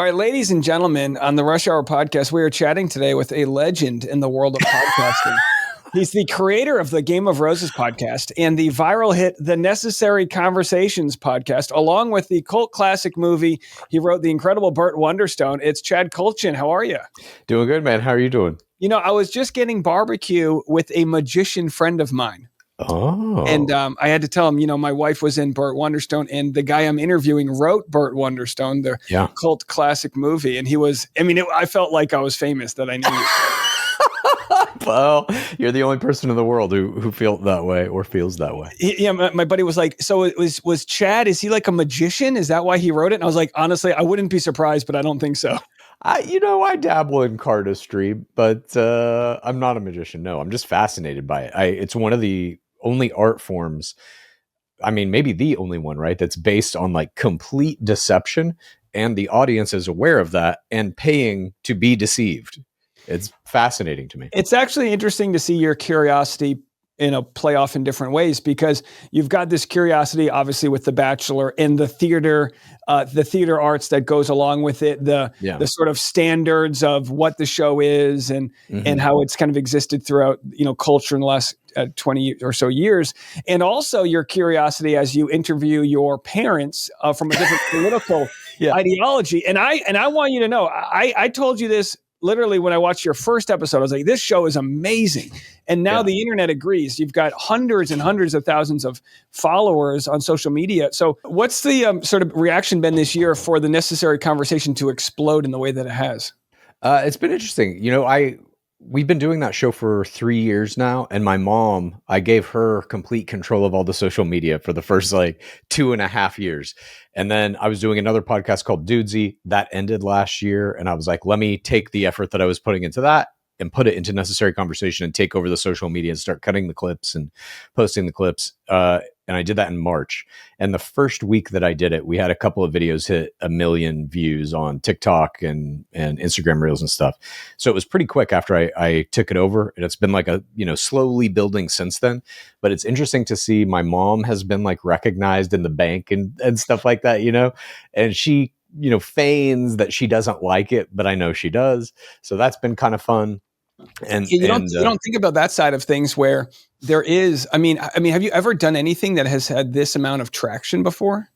All right, ladies and gentlemen, on the Rush Hour podcast, we are chatting today with a legend in the world of podcasting. He's the creator of the Game of Roses podcast and the viral hit The Necessary Conversations podcast, along with the cult classic movie. He wrote the incredible Burt Wonderstone. It's Chad Kultgen. How are you? Doing good, man. How are you doing? You know, I was just getting barbecue with a magician friend of mine. Oh. And I had to tell him, you know, my wife was in Burt Wonderstone, and the guy I'm interviewing wrote Burt Wonderstone, the cult classic movie. And he was, I felt like I was famous that I knew you. Well, you're the only person in the world who feels that way or feels that way. My buddy was like, so it was Chad, is he like a magician? Is that why he wrote it? And I was like, honestly, I wouldn't be surprised, but I don't think so. I dabble in cardistry, but I'm not a magician. No, I'm just fascinated by it. It's one of the only art forms, maybe the only one, right, that's based on like complete deception, and the audience is aware of that and paying to be deceived. It's fascinating to me. It's actually interesting to see your curiosity play off in different ways, because you've got this curiosity, obviously, with The Bachelor and the theater arts that goes along with it, the sort of standards of what the show is and how it's kind of existed throughout, culture in the last 20 or so years. And also your curiosity as you interview your parents from a different political ideology. And I want you to know, I told you this literally when I watched your first episode. I was like, this show is amazing. And now the internet agrees. You've got hundreds and hundreds of thousands of followers on social media. So what's the sort of reaction been this year for The Necessary Conversation to explode in the way that it has? It's been interesting. We've been doing that show for 3 years now. And my mom, I gave her complete control of all the social media for the first 2.5 years. And then I was doing another podcast called Dudesy that ended last year. And I was like, let me take the effort that I was putting into that and put it into Necessary Conversation and take over the social media and start cutting the clips and posting the clips. And I did that in March. And the first week that I did it, we had a couple of videos hit 1 million views on TikTok and Instagram Reels and stuff. So it was pretty quick after I took it over. And it's been slowly building since then. But it's interesting to see my mom has been recognized in the bank and stuff like that, and she, feigns that she doesn't like it, but I know she does. So that's been kind of fun. And you don't think about that side of things where there is, have you ever done anything that has had this amount of traction before?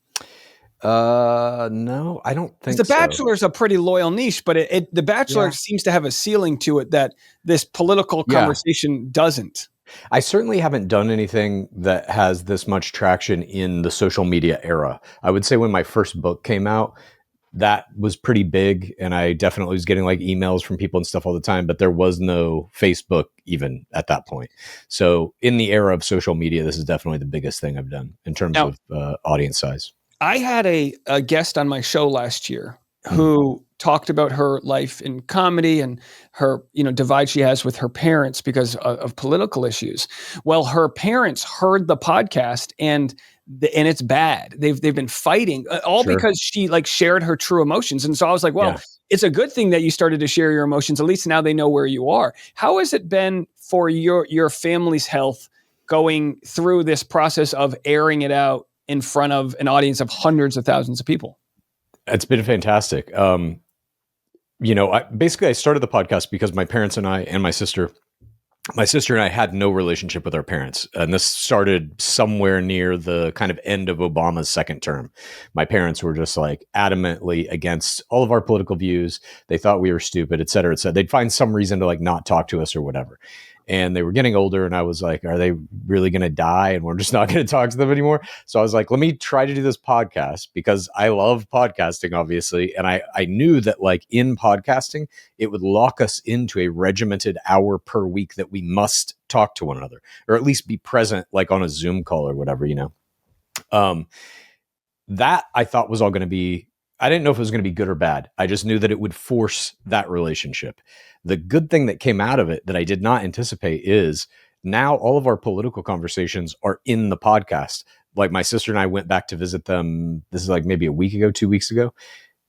No, I don't think so. The Bachelor is a pretty loyal niche, but The Bachelor seems to have a ceiling to it that this political conversation doesn't. I certainly haven't done anything that has this much traction in the social media era. I would say when my first book came out, that was pretty big, and I definitely was getting emails from people and stuff all the time, but there was no Facebook even at that point. So in the era of social media, this is definitely the biggest thing I've done in terms of audience size. I had a guest on my show last year who talked about her life in comedy and her, divide she has with her parents because of political issues. Well, her parents heard the podcast and it's bad. They've been fighting because she shared her true emotions. And so I was like, well, it's a good thing that you started to share your emotions. At least now they know where you are. How has it been for your family's health going through this process of airing it out in front of an audience of hundreds of thousands of people? It's been fantastic. I started the podcast because my parents and I and my sister and I had no relationship with our parents. And this started somewhere near the kind of end of Obama's second term. My parents were just adamantly against all of our political views. They thought we were stupid, et cetera, et cetera. They'd find some reason to not talk to us or whatever. And they were getting older, and I was like, are they really going to die and we're just not going to talk to them anymore? So I was like, let me try to do this podcast because I love podcasting, obviously. And I knew that in podcasting, it would lock us into a regimented hour per week that we must talk to one another, or at least be present on a Zoom call or whatever, that I thought was all going to be, I didn't know if it was going to be good or bad. I just knew that it would force that relationship. The good thing that came out of it that I did not anticipate is now all of our political conversations are in the podcast. My sister and I went back to visit them. This is maybe a week ago, 2 weeks ago.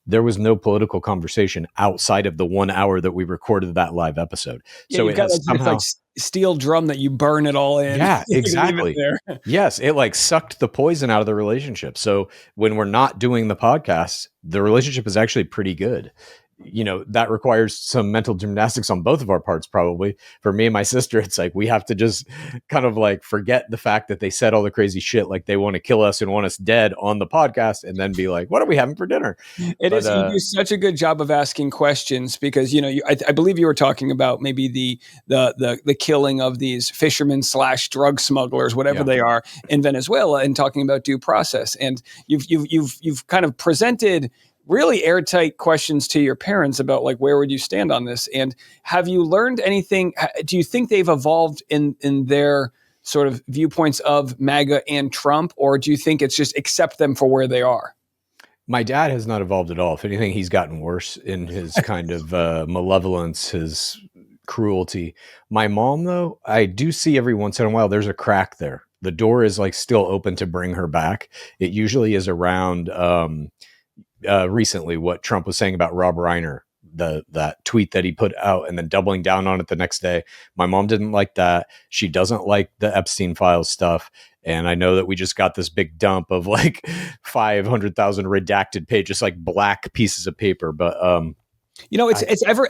there was no political conversation outside of the 1 hour that we recorded that live episode. Yeah, So you've it got has like this like somehow, steel drum that you burn it all in. yeah, You leave it exactly. there. Yes, it like sucked the poison out of the relationship. So when we're not doing the podcast, the relationship is actually pretty good. That requires some mental gymnastics on both of our parts, probably. For me and my sister, it's like we have to just kind of like forget the fact that they said all the crazy shit, like they want to kill us and want us dead on the podcast, and then be like, what are we having for dinner? It But is. You do such a good job of asking questions because I believe you were talking about maybe the killing of these fishermen / drug smugglers, whatever yeah, they are, in Venezuela, and talking about due process. And you've kind of presented really airtight questions to your parents about like where would you stand on this, and have you learned anything? Do you think they've evolved in their sort of viewpoints of MAGA and Trump, or do you think it's just accept them for where they are? my dad has not evolved at all. If anything, he's gotten worse in his kind of malevolence, his cruelty. My mom, though, I do see every once in a while there's a crack there. The door is like still open to bring her back. It usually is around recently what Trump was saying about Rob Reiner, that tweet that he put out, and then doubling down on it the next day. My mom didn't like that. She doesn't like the Epstein files stuff. And I know that we just got this big dump of like 500,000 redacted pages, like black pieces of paper. But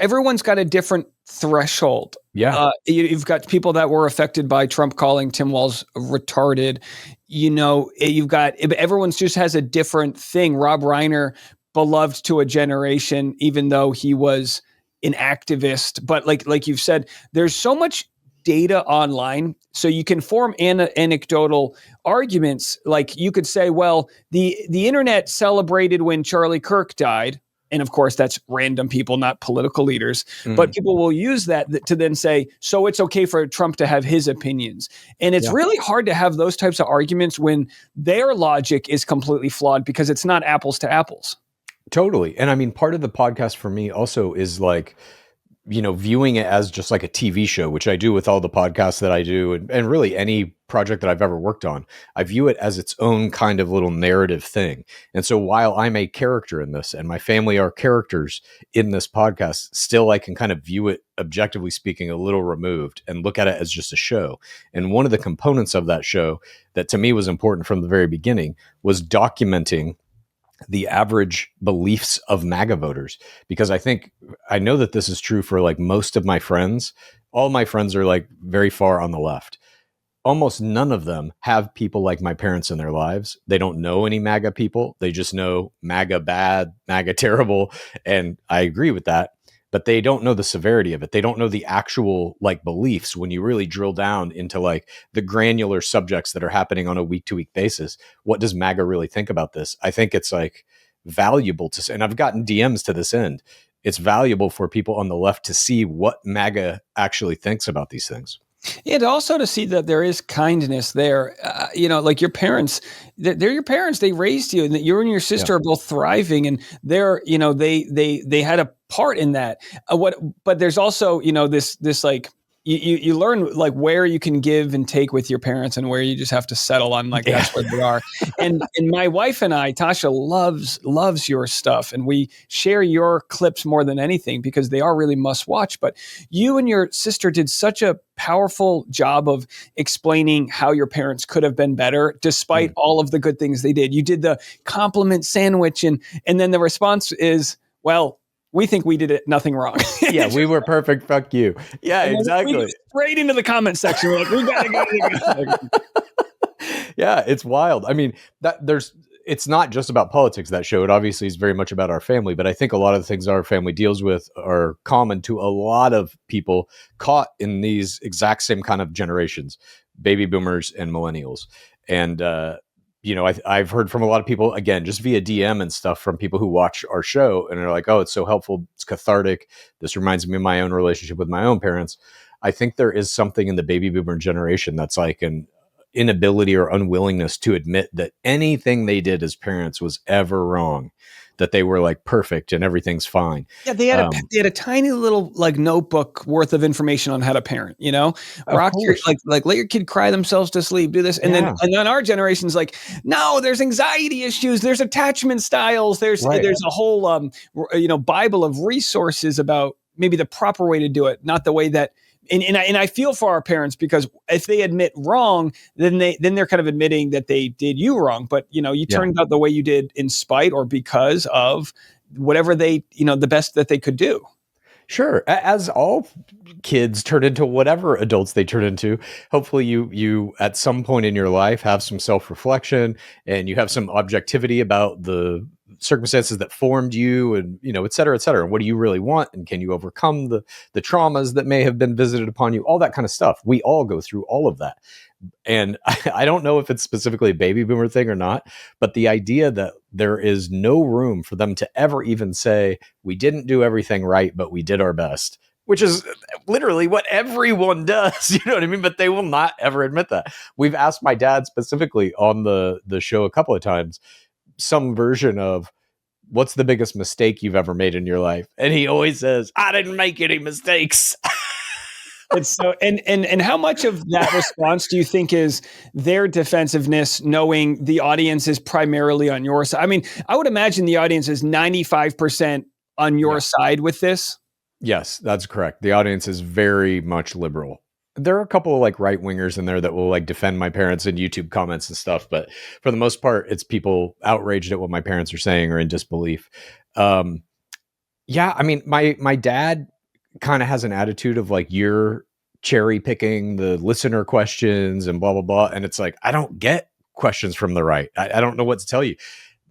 everyone's got a different threshold. yeah, You've got people that were affected by Trump calling Tim Walz retarded. You've got everyone's just has a different thing. Rob Reiner, beloved to a generation, even though he was an activist. But like you've said, there's so much data online, so you can form anecdotal arguments. Like you could say, well, the internet celebrated when Charlie Kirk died. And of course, that's random people, not political leaders. But people will use that to then say, so it's okay for Trump to have his opinions. And it's really hard to have those types of arguments when their logic is completely flawed because it's not apples to apples. totally. And I mean, part of the podcast for me also is like, viewing it as just like a TV show, which I do with all the podcasts that I do, and really any project that I've ever worked on. I view it as its own kind of little narrative thing. And so while I'm a character in this and my family are characters in this podcast, still I can kind of view it, objectively speaking, a little removed and look at it as just a show. And one of the components of that show that to me was important from the very beginning was documenting the average beliefs of MAGA voters, because I know that this is true for like most of my friends. All my friends are like very far on the left. Almost none of them have people like my parents in their lives. They don't know any MAGA people. They just know MAGA bad, MAGA terrible. And I agree with that, but they don't know the severity of it. They don't know the actual like beliefs when you really drill down into like the granular subjects that are happening on a week to week basis. What does MAGA really think about this? I think it's like valuable to, and I've gotten DMs to this end. It's valuable for people on the left to see what MAGA actually thinks about these things. And also to see that there is kindness there. Like your parents, they're your parents. They raised you, and that you and your sister are both thriving, and they had a part in that. But there's also this like you learn like where you can give and take with your parents, and where you just have to settle on like that's where they are. And my wife and I, Tasha, loves your stuff, and we share your clips more than anything because they are really must watch. But you and your sister did such a powerful job of explaining how your parents could have been better despite all of the good things they did. You did the compliment sandwich, and then the response is, well, we think we did nothing wrong. Yeah, we were perfect. Fuck you. Yeah, exactly. We straight into the comment section. We're like, we gotta go. Yeah, it's wild. I mean, it's not just about politics, that show. It obviously is very much about our family, but I think a lot of the things our family deals with are common to a lot of people caught in these exact same kind of generations, baby boomers and millennials. And I've heard from a lot of people, again, just via DM and stuff, from people who watch our show and are like, oh, it's so helpful. It's cathartic. This reminds me of my own relationship with my own parents. I think there is something in the baby boomer generation that's like an inability or unwillingness to admit that anything they did as parents was ever wrong. that they were like perfect and everything's fine. Yeah, they had a tiny little like notebook worth of information on how to parent. Of Rock your course. like let your kid cry themselves to sleep. Do this, Yeah. and then our generation's like, no, there's anxiety issues, there's attachment styles, Right. there's a whole Bible of resources about maybe the proper way to do it, not the way that. And I feel for our parents because if they admit wrong, then they're kind of admitting that they did you wrong. But you Yeah. turned out the way you did in spite or because of whatever they the best that they could do. Sure. As all kids turn into whatever adults they turn into, hopefully you at some point in your life have some self-reflection and you have some objectivity about the circumstances that formed you, and et cetera, et cetera. What do you really want, and can you overcome the traumas that may have been visited upon you? All that kind of stuff. We all go through all of that. And I don't know if it's specifically a baby boomer thing or not, but the idea that there is no room for them to ever even say, we didn't do everything right, but we did our best, which is literally what everyone does. You know what I mean? But they will not ever admit that. We've asked my dad specifically on the show a couple of times, some version of, what's the biggest mistake you've ever made in your life? And he always says, I didn't make any mistakes. It's so and how much of that response do you think is their defensiveness, knowing the audience is primarily on your side? I mean, I would imagine the audience is 95% on your side with this. Yes, that's correct. The audience is very much liberal. There are a couple of like right wingers in there that will like defend my parents in YouTube comments and stuff, but for the most part, it's people outraged at what my parents are saying or in disbelief. Yeah, I mean, my dad kind of has an attitude of like, you're cherry picking the listener questions and blah blah blah, and it's like, I don't get questions from the right. I don't know what to tell you.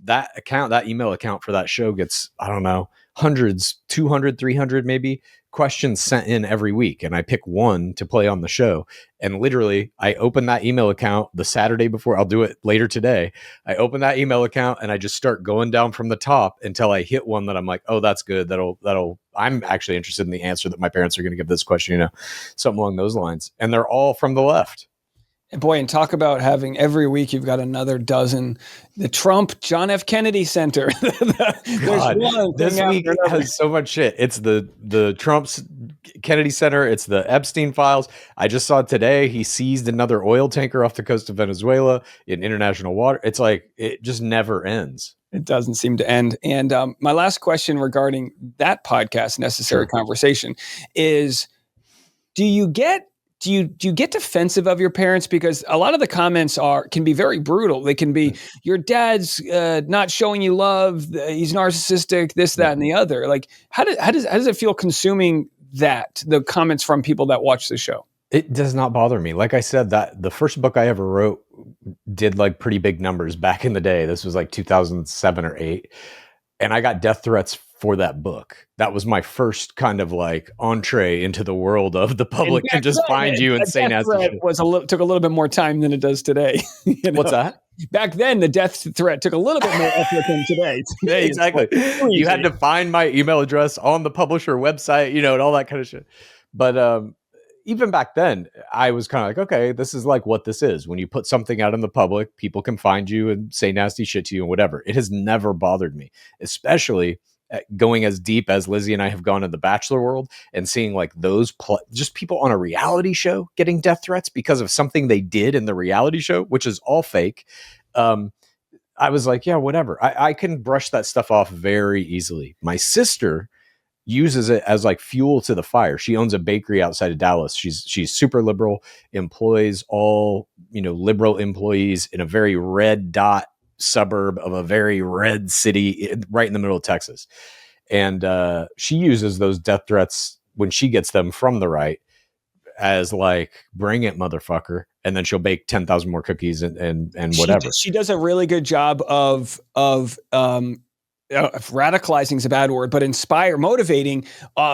That email account for that show gets, I don't know, hundreds, 200, 300 maybe questions sent in every week, and I pick one to play on the show. And literally, I open that email account the Saturday before. I'll do it later today. I open that email account and I just start going down from the top until I hit one that I'm like, oh, that's good. I'm actually interested in the answer that my parents are going to give this question, something along those lines. And they're all from the left. Boy, and talk about having every week you've got another dozen. The Trump John F. Kennedy Center. God, this week has so much shit. It's the Trump's Kennedy Center. It's the Epstein files. I just saw today he seized another oil tanker off the coast of Venezuela in international water. It's like, it just never ends. It doesn't seem to end. And my last question regarding that podcast, Necessary Conversation, is do you get defensive of your parents? Because a lot of the comments can be very brutal. They can be, your dad's not showing you love, he's narcissistic, this, that, and the other. Like, how does it feel consuming the comments from people that watch the show? It does not bother me. Like I said, that the first book I ever wrote did like pretty big numbers back in the day. This was like 2007 or 8. And I got death threats for that book. That was my first kind of like entree into the world of the public can just find you and say nasty shit. Took a little bit more time than it does today. What's that? Back then, the death threat took a little bit more effort than today. Today exactly. You had to find my email address on the publisher website, and all that kind of shit. But even back then, I was kind of like, okay, this is like what this is. When you put something out in the public, people can find you and say nasty shit to you and whatever. It has never bothered me, especially going as deep as Lizzie and I have gone in the Bachelor world and seeing like those just people on a reality show getting death threats because of something they did in the reality show, which is all fake. I was like, yeah, whatever. I can brush that stuff off very easily. My sister uses it as like fuel to the fire. She owns a bakery outside of Dallas. She's super liberal, employs all, liberal employees in a very red dot suburb of a very red city right in the middle of Texas. And she uses those death threats when she gets them from the right as like, bring it, motherfucker. And then she'll bake 10,000 more cookies and whatever. She does a really good job of radicalizing is a bad word, but motivating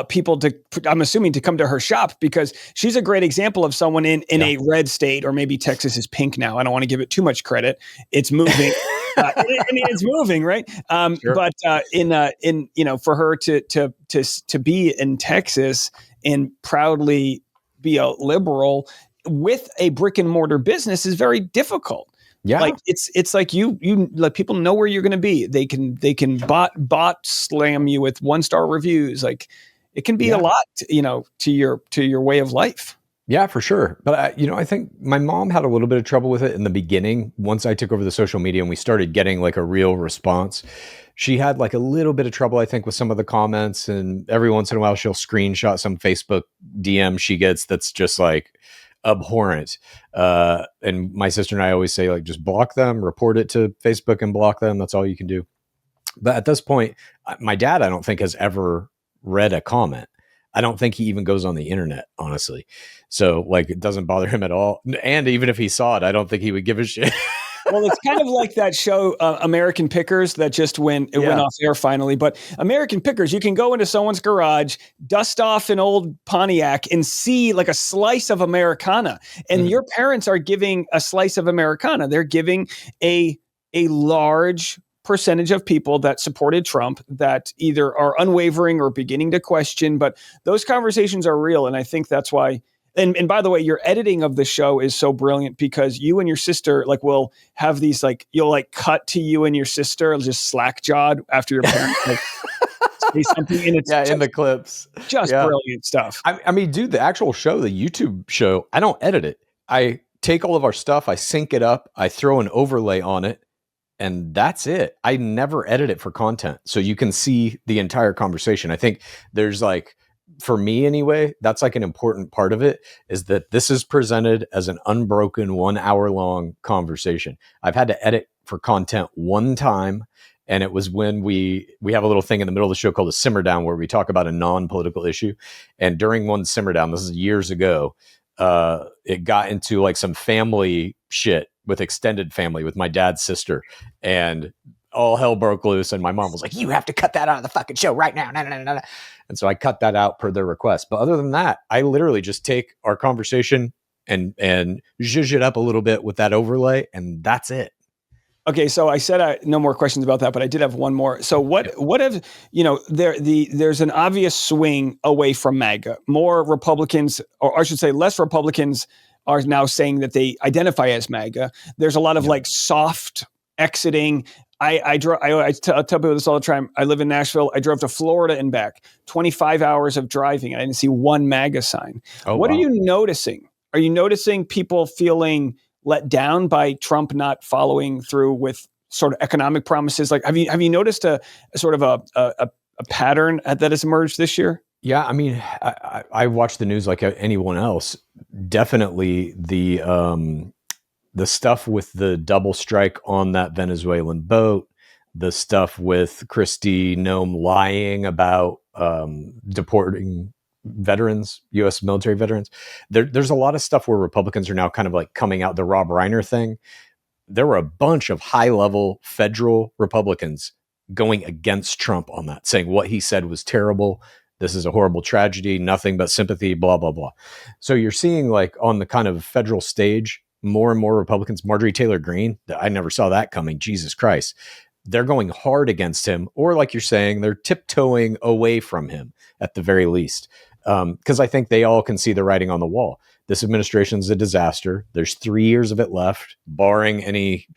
people to, I'm assuming, to come to her shop, because she's a great example of someone in a red state, or maybe Texas is pink now. I don't want to give it too much credit. It's moving. It's moving, right? Sure. But for her to be in Texas and proudly be a liberal with a brick and mortar business is very difficult. Yeah, Like it's like you let people know where you're going to be. They can bot slam you with 1-star reviews. Like it can be a yeah. lot, to your way of life. Yeah, for sure. But I think my mom had a little bit of trouble with it in the beginning. Once I took over the social media and we started getting like a real response, she had like a little bit of trouble, I think, with some of the comments. And every once in a while, she'll screenshot some Facebook DM she gets that's just like abhorrent. And my sister and I always say, like, just block them, report it to Facebook and block them. That's all you can do. But at this point, my dad, I don't think, has ever read a comment. I don't think he even goes on the internet, honestly. So, like, it doesn't bother him at all. And even if he saw it, I don't think he would give a shit. Well, it's kind of like that show, American Pickers, that just went off air finally. But American Pickers, you can go into someone's garage, dust off an old Pontiac, and see like a slice of Americana. And your parents are giving a slice of Americana. They're giving a large percentage of people that supported Trump that either are unwavering or beginning to question. But those conversations are real, and I think that's why. And by the way, your editing of the show is so brilliant because you and your sister like will have these like you'll like cut to you and your sister just slack jawed after your parents like say something, and it's In the clips, just brilliant stuff. I mean, dude, the actual show, the YouTube show, I don't edit it. I take all of our stuff, I sync it up, I throw an overlay on it, and that's it. I never edit it for content, so you can see the entire conversation. I think there's like, for me anyway, that's like an important part of it, is that this is presented as an unbroken 1 hour long conversation. I've had to edit for content one time, and it was when we have a little thing in the middle of the show called a simmer down, where we talk about a non-political issue. And during one simmer down, this is years ago, it got into like some family shit with extended family with my dad's sister, and all hell broke loose. And my mom was like, "You have to cut that out of the fucking show right now." Nah, nah, nah, nah. And so I cut that out per their request. But other than that, I literally just take our conversation and zhuzh it up a little bit with that overlay, and that's it. Okay, so I said no more questions about that, but I did have one more. So what if there's an obvious swing away from MAGA? More Republicans, or I should say less Republicans, are now saying that they identify as MAGA. There's a lot of like soft exiting. I tell people this all the time. I live in Nashville. I drove to Florida and back, 25 hours of driving. I didn't see one MAGA sign. What are you noticing? Are you noticing people feeling let down by Trump not following through with sort of economic promises? Like, have you noticed a sort of a pattern that has emerged this year? Yeah, I mean, I watch the news like anyone else. Definitely the stuff with the double strike on that Venezuelan boat, the stuff with Kristi Noem lying about deporting veterans, U.S. military veterans. There's a lot of stuff where Republicans are now kind of like coming out. The Rob Reiner thing. There were a bunch of high-level federal Republicans going against Trump on that, saying what he said was terrible. This is a horrible tragedy, nothing but sympathy, blah, blah, blah. So you're seeing like on the kind of federal stage, more and more Republicans, Marjorie Taylor Greene, I never saw that coming. Jesus Christ. They're going hard against him, or like you're saying, they're tiptoeing away from him at the very least. Because I think they all can see the writing on the wall. This administration is a disaster. There's 3 years of it left, barring any,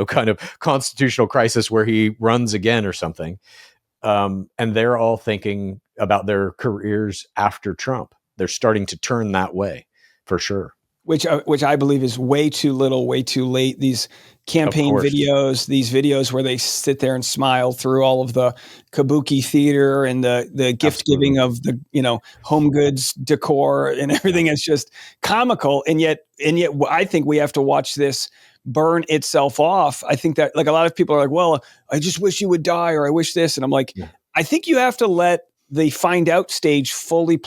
kind of constitutional crisis where he runs again or something. And they're all thinking about their careers after Trump. They're starting to turn that way for sure. Which I believe is way too little, way too late. These campaign videos, these videos where they sit there and smile through all of the kabuki theater and the gift giving of the home goods decor and everything is just comical. And yet I think we have to watch this burn itself off. I think that like a lot of people are like, well, I just wish you would die, or I wish this, and I'm like, I think you have to let the find out stage fully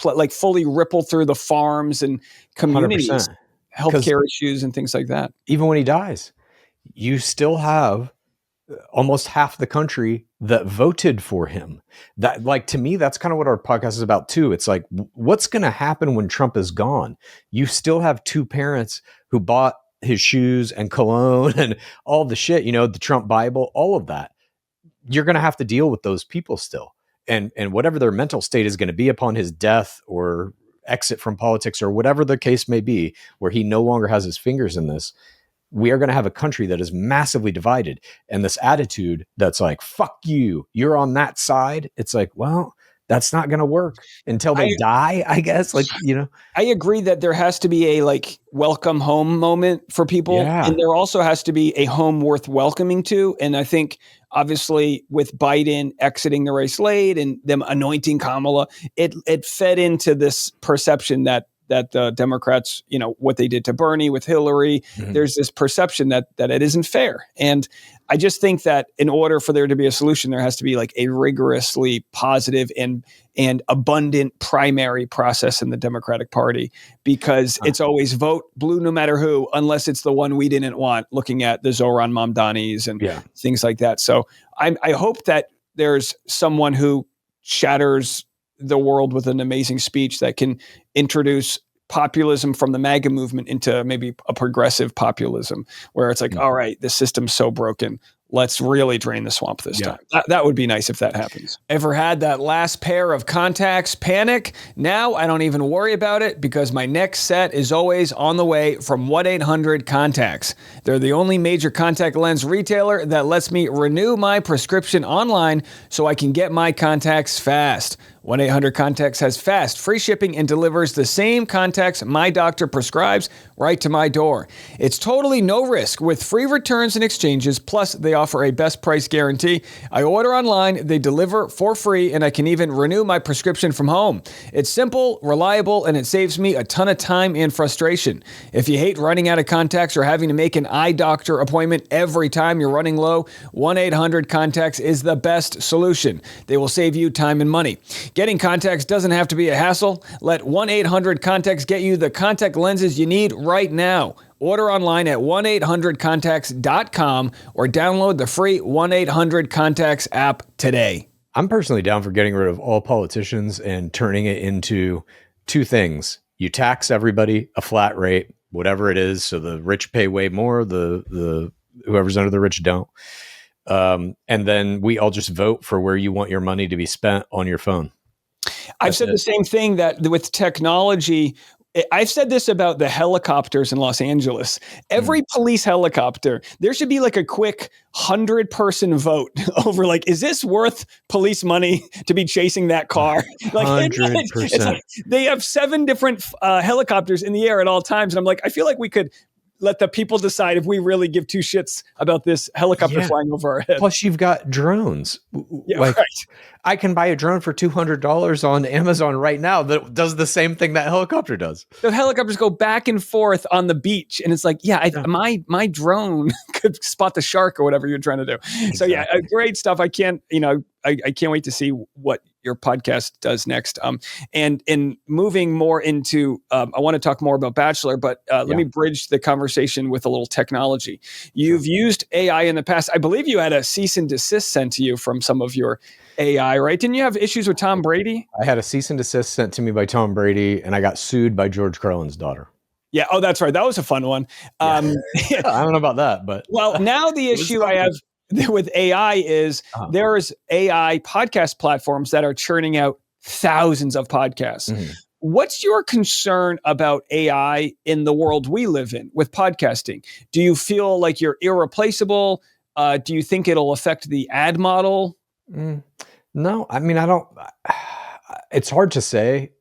ripple through the farms and communities. 100%. Healthcare issues and things like that. Even when he dies, you still have almost half the country that voted for him. That, like, to me, that's kind of what our podcast is about too. It's like, what's going to happen when Trump is gone? You still have two parents who bought his shoes and cologne and all the shit, the Trump Bible, all of that. You're going to have to deal with those people still. And whatever their mental state is going to be upon his death or exit from politics or whatever the case may be, where he no longer has his fingers in this, we are going to have a country that is massively divided. And this attitude that's like, fuck you, you're on that side. It's like, well, that's not going to work until they die, I guess. Like, I agree that there has to be a like welcome home moment for people. Yeah. And there also has to be a home worth welcoming to. And I think obviously with Biden exiting the race late and them anointing Kamala, it fed into this perception that the Democrats, what they did to Bernie with Hillary, there's this perception that it isn't fair. And I just think that in order for there to be a solution, there has to be like a rigorously positive and abundant primary process in the Democratic Party, because it's always vote blue no matter who, unless it's the one we didn't want, looking at the Zohran Mamdanis and things like that. So I hope that there's someone who shatters the world with an amazing speech that can introduce populism from the MAGA movement into maybe a progressive populism where it's like, all right, the system's so broken. Let's really drain the swamp this time. That would be nice if that happens. Ever had that last pair of contacts panic? Now I don't even worry about it because my next set is always on the way from 1-800-CONTACTS. They're the only major contact lens retailer that lets me renew my prescription online so I can get my contacts fast. 1-800-CONTACTS has fast, free shipping and delivers the same contacts my doctor prescribes right to my door. It's totally no risk with free returns and exchanges, plus they offer a best price guarantee. I order online, they deliver for free, and I can even renew my prescription from home. It's simple, reliable, and it saves me a ton of time and frustration. If you hate running out of contacts or having to make an eye doctor appointment every time you're running low, 1-800-CONTACTS is the best solution. They will save you time and money. Getting contacts doesn't have to be a hassle. Let 1-800-CONTACTS get you the contact lenses you need right now. Order online at 1-800-CONTACTS.com or download the free 1-800-CONTACTS app today. I'm personally down for getting rid of all politicians and turning it into two things. You tax everybody a flat rate, whatever it is, so the rich pay way more, the whoever's under the rich don't. And then we all just vote for where you want your money to be spent on your phone. I've said the same thing that with technology. I've said this about the helicopters in Los Angeles. Every police helicopter, there should be like a quick 100-person vote over like, is this worth police money to be chasing that car? Like 100%. Like they have 7 different helicopters in the air at all times. And I'm like, I feel like we could let the people decide if we really give 2 shits about this helicopter flying over our head. Plus, you've got drones. Right. I can buy a drone for $200 on Amazon right now that does the same thing that helicopter does. The helicopters go back and forth on the beach, and it's like, my drone could spot the shark or whatever you're trying to do. Exactly. So great stuff. I can't wait to see what your podcast does next. And in moving more into, I want to talk more about Bachelor, but let me bridge the conversation with a little technology. You've used AI in the past. I believe you had a cease and desist sent to you from some of your AI, right? Didn't you have issues with Tom Brady? I had a cease and desist sent to me by Tom Brady, and I got sued by George Carlin's daughter. Yeah. Oh, that's right. That was a fun one. I don't know about that, but well, now the issue I have with AI is there's AI podcast platforms that are churning out thousands of podcasts. What's your concern about AI in the world we live in with podcasting? Do you feel like you're irreplaceable? Do you think it'll affect the ad model? No, I mean, I don't. It's hard to say,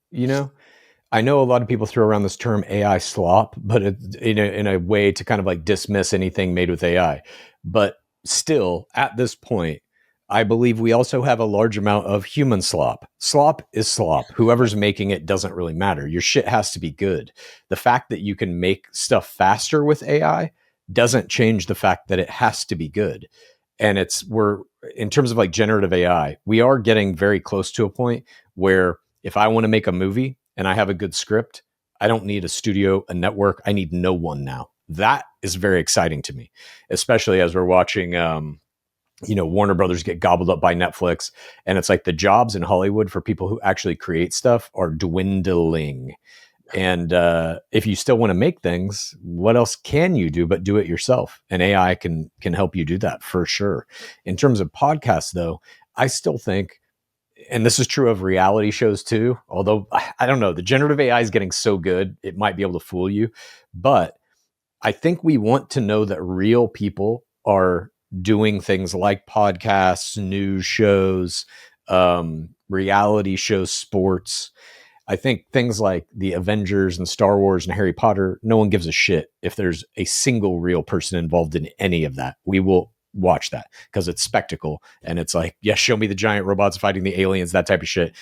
I know a lot of people throw around this term AI slop, but in a way to kind of like dismiss anything made with AI. But still, at this point, I believe we also have a large amount of human slop. Slop is slop. Whoever's making it doesn't really matter. Your shit has to be good. The fact that you can make stuff faster with AI doesn't change the fact that it has to be good. And we're in terms of like generative AI, we are getting very close to a point where if I want to make a movie and I have a good script, I don't need a studio, a network. I need no one now. That is very exciting to me, especially as we're watching, Warner Brothers get gobbled up by Netflix. And it's like the jobs in Hollywood for people who actually create stuff are dwindling. And if you still want to make things, what else can you do but do it yourself? And AI can help you do that for sure. In terms of podcasts, though, I still think, and this is true of reality shows too, although I don't know, the generative AI is getting so good, it might be able to fool you. But I think we want to know that real people are doing things like podcasts, news shows, reality shows, sports. I think things like the Avengers and Star Wars and Harry Potter, no one gives a shit if there's a single real person involved in any of that. We will watch that because it's spectacle. And it's like, yeah, show me the giant robots fighting the aliens, that type of shit.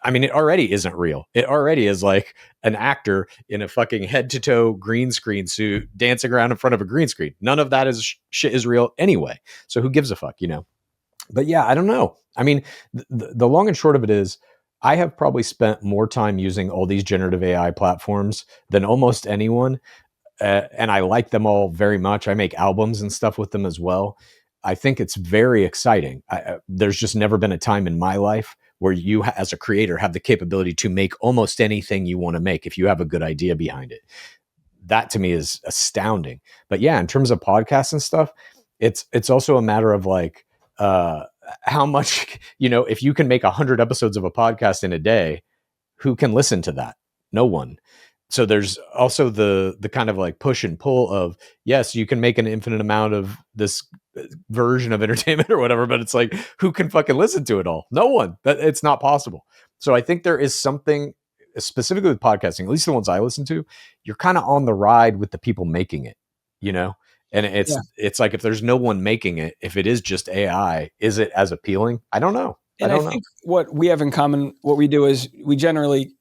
I mean, it already isn't real. It already is like an actor in a fucking head to toe green screen suit dancing around in front of a green screen. None of that is shit is real anyway. So who gives a fuck, you know? But yeah, I don't know. I mean, the long and short of it is, I have probably spent more time using all these generative AI platforms than almost anyone. And I like them all very much. I make albums and stuff with them as well. I think it's very exciting. There's just never been a time in my life where you, as a creator, have the capability to make almost anything you want to make if you have a good idea behind it. That to me is astounding. But yeah, in terms of podcasts and stuff, it's also a matter of like how much, you know, if you can make 100 episodes of a podcast in a day, who can listen to that? No one. So there's also the kind of like push and pull of, yes, you can make an infinite amount of this version of entertainment or whatever, but it's like, who can fucking listen to it all? No one. It's not possible. So I think there is something specifically with podcasting, at least the ones I listen to, you're kind of on the ride with the people making it, you know? And it's like, if there's no one making it, if it is just AI, is it as appealing? I don't know. And I think what we have in common, what we do is we generally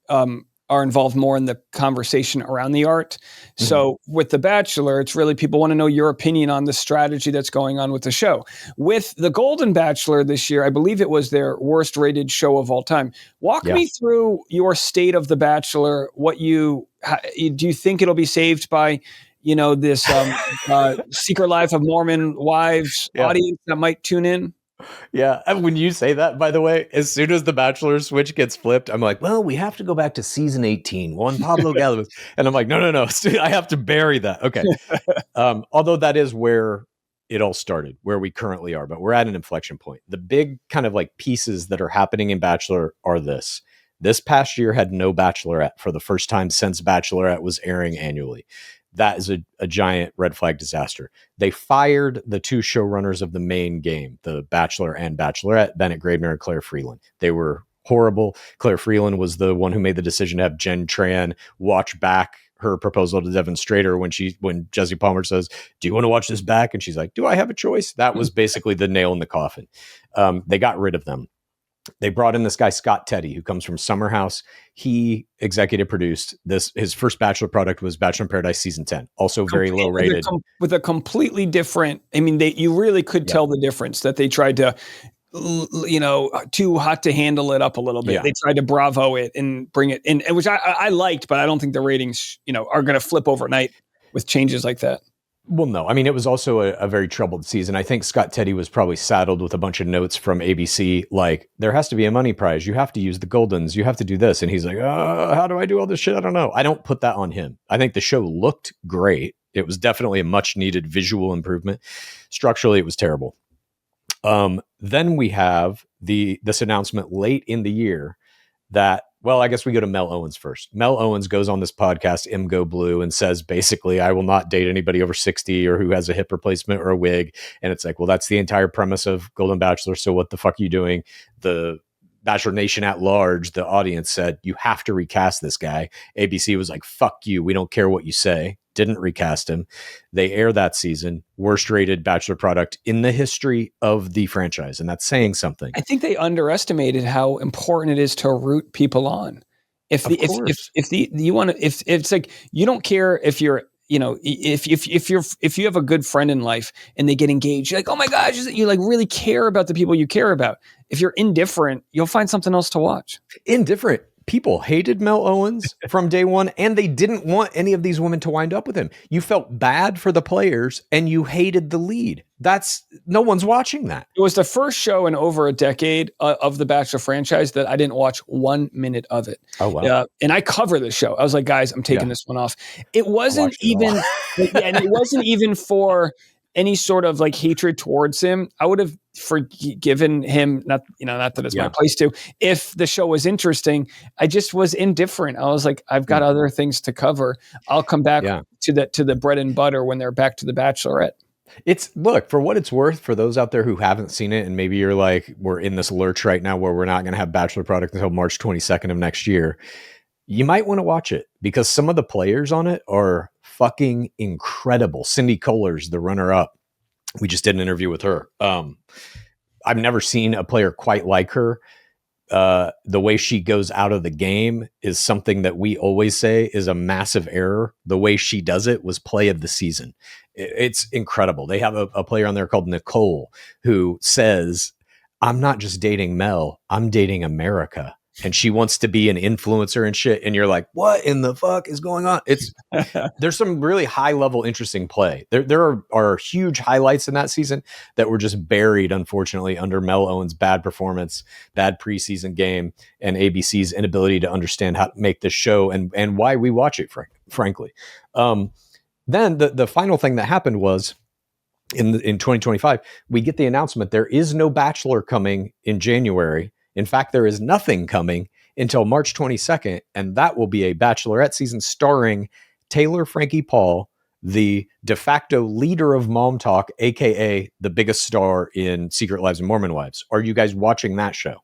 are involved more in the conversation around the art. Mm-hmm. So with The Bachelor, it's really people want to know your opinion on the strategy that's going on with the show. With The Golden Bachelor this year, I believe it was their worst rated show of all time. Walk me through your state of The Bachelor. Do you think it'll be saved by, you know, this Secret Life of Mormon Wives audience that might tune in? Yeah. And when you say that, by the way, as soon as the Bachelor switch gets flipped, I'm like, well, we have to go back to season 18, Juan Pablo Galvez. And I'm like, no. I have to bury that. Okay. Although that is where it all started, where we currently are, but we're at an inflection point. The big kind of like pieces that are happening in Bachelor are this. This past year had no Bachelorette for the first time since Bachelorette was airing annually. That is a giant red flag disaster. They fired the two showrunners of the main game, The Bachelor and Bachelorette, Bennett Graebner and Claire Freeland. They were horrible. Claire Freeland was the one who made the decision to have Jen Tran watch back her proposal to Devin Strader when Jesse Palmer says, "Do you want to watch this back?" And she's like, "Do I have a choice?" That was basically the nail in the coffin. They got rid of them. They brought in this guy, Scott Teddy, who comes from Summer House. He executive produced this. His first Bachelor product was Bachelor in Paradise season 10, also very low rated. With a completely different, I mean, you really could tell the difference that they tried to, you know, too hot to handle it up a little bit. Yeah. They tried to Bravo it and bring it in, which I liked, but I don't think the ratings, you know, are going to flip overnight with changes like that. Well, no. I mean, it was also a very troubled season. I think Scott Teddy was probably saddled with a bunch of notes from ABC, like, there has to be a money prize. You have to use the Goldens. You have to do this. And he's like, how do I do all this shit? I don't know. I don't put that on him. I think the show looked great. It was definitely a much needed visual improvement. Structurally, it was terrible. Then we have this announcement late in the year that, well, I guess we go to Mel Owens first. Mel Owens goes on this podcast, Go Blue, and says, basically, I will not date anybody over 60 or who has a hip replacement or a wig. And it's like, well, that's the entire premise of Golden Bachelor. So what the fuck are you doing? The Bachelor Nation at large, the audience said, you have to recast this guy. ABC was like, fuck you. We don't care what you say. Didn't recast him. They air that season, worst rated Bachelor product in the history of the franchise. And that's saying something. I think they underestimated how important it is to root people on. If it's like, you don't care if you're, you know, if you have a good friend in life and they get engaged, you're like, oh my gosh, you like really care about the people you care about. If you're indifferent, you'll find something else to watch. Indifferent. People hated Mel Owens from day one, and they didn't want any of these women to wind up with him. You felt bad for the players, and you hated the lead. No one's watching that. It was the first show in over a decade of the Bachelor franchise that I didn't watch 1 minute of it. Oh, wow. And I cover the show. I was like, guys, I'm taking this one off. It wasn't even, and it wasn't even for any sort of like hatred towards him. I would have forgiven him. Not that it's my place to. If the show was interesting, I just was indifferent. I was like, I've got other things to cover. I'll come back to the bread and butter when they're back to the Bachelorette. Look, for what it's worth, for those out there who haven't seen it, and maybe you're like, we're in this lurch right now where we're not going to have Bachelor product until March 22nd of next year. You might want to watch it because some of the players on it are fucking incredible. Cindy Kohler's the runner up. We just did an interview with her. I've never seen a player quite like her. The way she goes out of the game is something that we always say is a massive error. The way she does it was play of the season. It's incredible. They have a player on there called Nicole who says, I'm not just dating Mel, I'm dating America. And she wants to be an influencer and shit. And you're like, what in the fuck is going on? There's some really high level, interesting play. There are huge highlights in that season that were just buried, unfortunately, under Mel Owen's bad performance, bad preseason game, and ABC's inability to understand how to make this show and why we watch it, frankly. Then the final thing that happened was in 2025, we get the announcement there is no Bachelor coming in January. In fact, there is nothing coming until March 22nd, and that will be a Bachelorette season starring Taylor Frankie Paul, the de facto leader of Mom Talk, aka the biggest star in Secret Lives of Mormon Wives. Are you guys watching that show?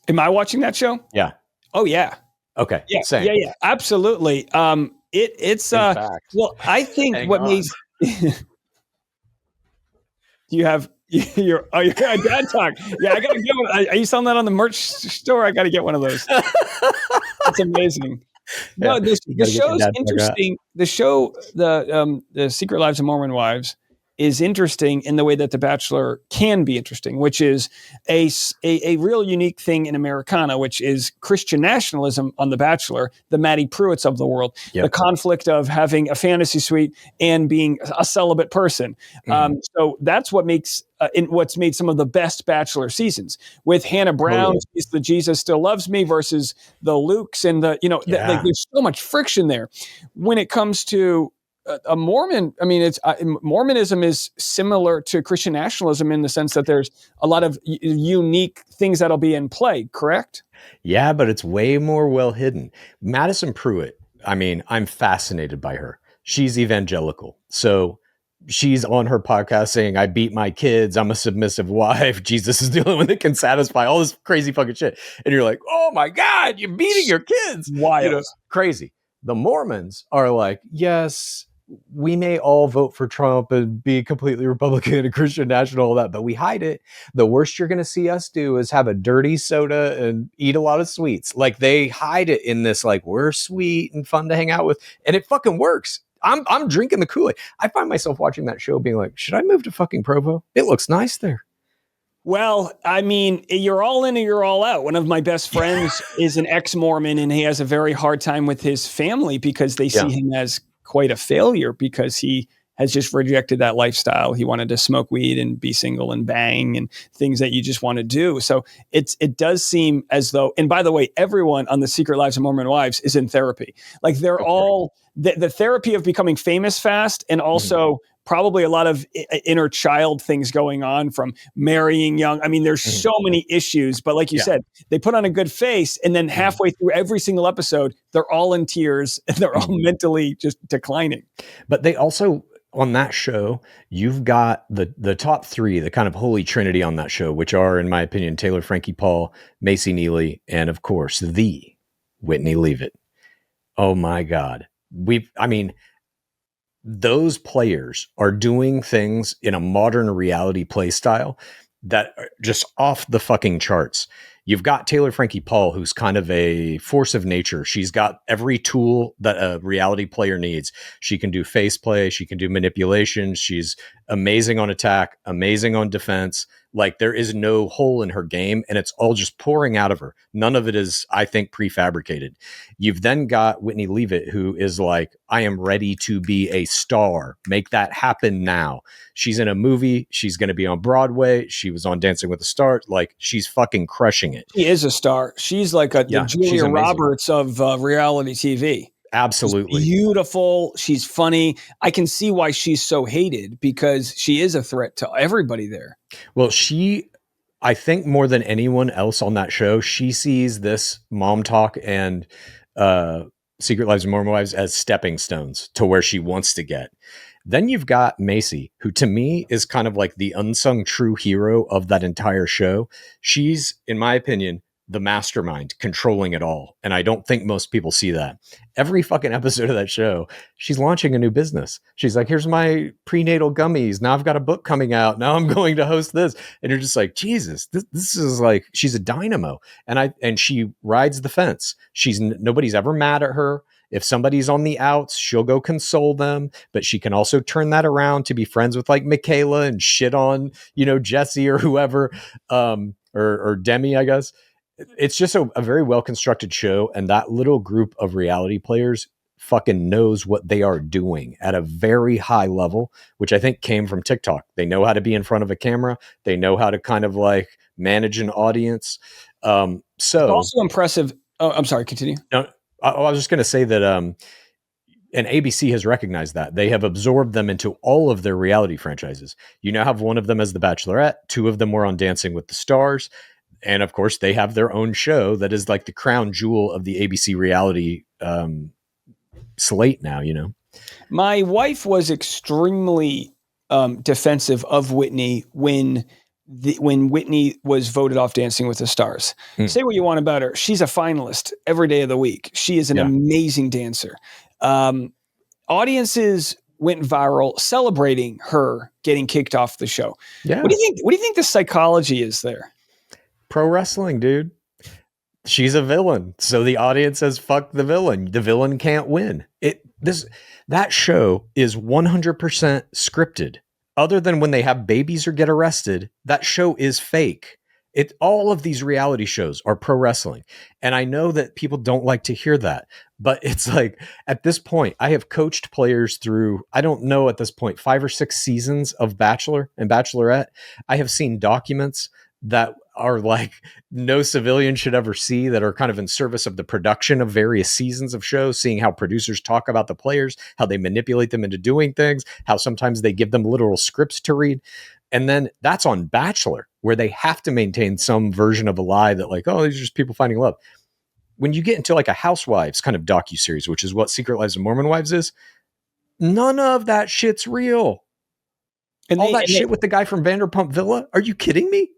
Am I watching that show? Yeah. Oh yeah. Okay. Yeah. Same. Yeah. Absolutely. It's well, I think what needs you have your dad talk. Yeah, I gotta get one. Are you selling that on the merch store? I gotta get one of those. That's amazing. No, the show is interesting. The show, the Secret Lives of Mormon Wives, is interesting in the way that The Bachelor can be interesting, which is a real unique thing in Americana, which is Christian nationalism on The Bachelor, the Maddie Pruitts of the world, the conflict of having a fantasy suite and being a celibate person. So that's what makes what's made some of the best Bachelor seasons. With Hannah Brown, she's the Jesus Still Loves Me versus the Lukes and like there's so much friction there. When it comes to a Mormon, I mean, Mormonism is similar to Christian nationalism in the sense that there's a lot of unique things that'll be in play, correct? Yeah, but it's way more well hidden. Madison Pruitt, I mean, I'm fascinated by her. She's evangelical. So she's on her podcast saying, I beat my kids. I'm a submissive wife. Jesus is the only one that can satisfy all this crazy fucking shit. And you're like, oh my God, you're beating your kids. Wild. Crazy. The Mormons are like, yes, we may all vote for Trump and be completely Republican and Christian national, all that, but we hide it. The worst you're going to see us do is have a dirty soda and eat a lot of sweets. Like they hide it in this, like, we're sweet and fun to hang out with. And it fucking works. I'm drinking the Kool-Aid. I find myself watching that show being like, should I move to fucking Provo? It looks nice there. Well, I mean, you're all in or you're all out. One of my best friends is an ex-Mormon, and he has a very hard time with his family because they see him as quite a failure because he has just rejected that lifestyle. He wanted to smoke weed and be single and bang and things that you just want to do. So it does seem as though, and by the way, everyone on the Secret Lives of Mormon Wives is in therapy. Like they're all the therapy of becoming famous fast, and also probably a lot of inner child things going on from marrying young. I mean, there's so many issues, but like you said, they put on a good face, and then halfway through every single episode, they're all in tears and they're all mentally just declining. But they also, on that show, you've got the top three, the kind of holy trinity on that show, which are, in my opinion, Taylor Frankie Paul, Macy Neely, and of course, the Whitney Leavitt. Oh my God. Those players are doing things in a modern reality play style that are just off the fucking charts. You've got Taylor Frankie Paul, who's kind of a force of nature. She's got every tool that a reality player needs. She can do face play. She can do manipulation. She's amazing on attack, amazing on defense. Like there is no hole in her game, and it's all just pouring out of her. None of it is, I think, prefabricated. You've then got Whitney Leavitt, who is like, I am ready to be a star. Make that happen now. She's in a movie. She's going to be on Broadway. She was on Dancing with the Stars. Like she's fucking crushing it. She is a star. She's like the Julia Roberts of reality TV. Absolutely. Beautiful. She's funny. I can see why she's so hated because she is a threat to everybody there. Well, I think more than anyone else on that show, she sees this Mom Talk and Secret Lives of Mormon Wives as stepping stones to where she wants to get. Then you've got Macy, who to me is kind of like the unsung true hero of that entire show. She's, in my opinion, the mastermind controlling it all. And I don't think most people see that. Every fucking episode of that show, she's launching a new business. She's like, here's my prenatal gummies. Now I've got a book coming out. Now I'm going to host this. And you're just like, Jesus, this is like, she's a dynamo. And she rides the fence. Nobody's ever mad at her. If somebody's on the outs, she'll go console them, but she can also turn that around to be friends with like Michaela and shit on, Jesse or whoever, or Demi, I guess. It's just a very well constructed show. And that little group of reality players fucking knows what they are doing at a very high level, which I think came from TikTok. They know how to be in front of a camera. They know how to kind of like manage an audience. It's also impressive. Oh, I'm sorry. Continue. No, I was just going to say that, and ABC has recognized that. They have absorbed them into all of their reality franchises. You now have one of them as The Bachelorette. Two of them were on Dancing with the Stars. And of course, they have their own show that is like the crown jewel of the ABC reality slate now, My wife was extremely defensive of Whitney when Whitney was voted off Dancing with the Stars. Say what you want about her. She's a finalist every day of the week. She is an amazing dancer. Audiences went viral celebrating her getting kicked off the show. Yeah. What do you think the psychology is there? Pro wrestling, dude. She's a villain. So the audience says, fuck the villain. The villain can't win. That show is 100% scripted. Other than when they have babies or get arrested, that show is fake. All of these reality shows are pro wrestling. And I know that people don't like to hear that, but it's like at this point, I have coached players through, I don't know at this point, 5 or 6 seasons of Bachelor and Bachelorette. I have seen documents that are like no civilian should ever see, that are kind of in service of the production of various seasons of shows, seeing how producers talk about the players, how they manipulate them into doing things, how sometimes they give them literal scripts to read. And then that's on Bachelor, where they have to maintain some version of a lie that like, oh, these are just people finding love. When you get into like a Housewives kind of docuseries, which is what Secret Lives of Mormon Wives is, none of that shit's real. And all that shit with the guy from Vanderpump Villa. Are you kidding me?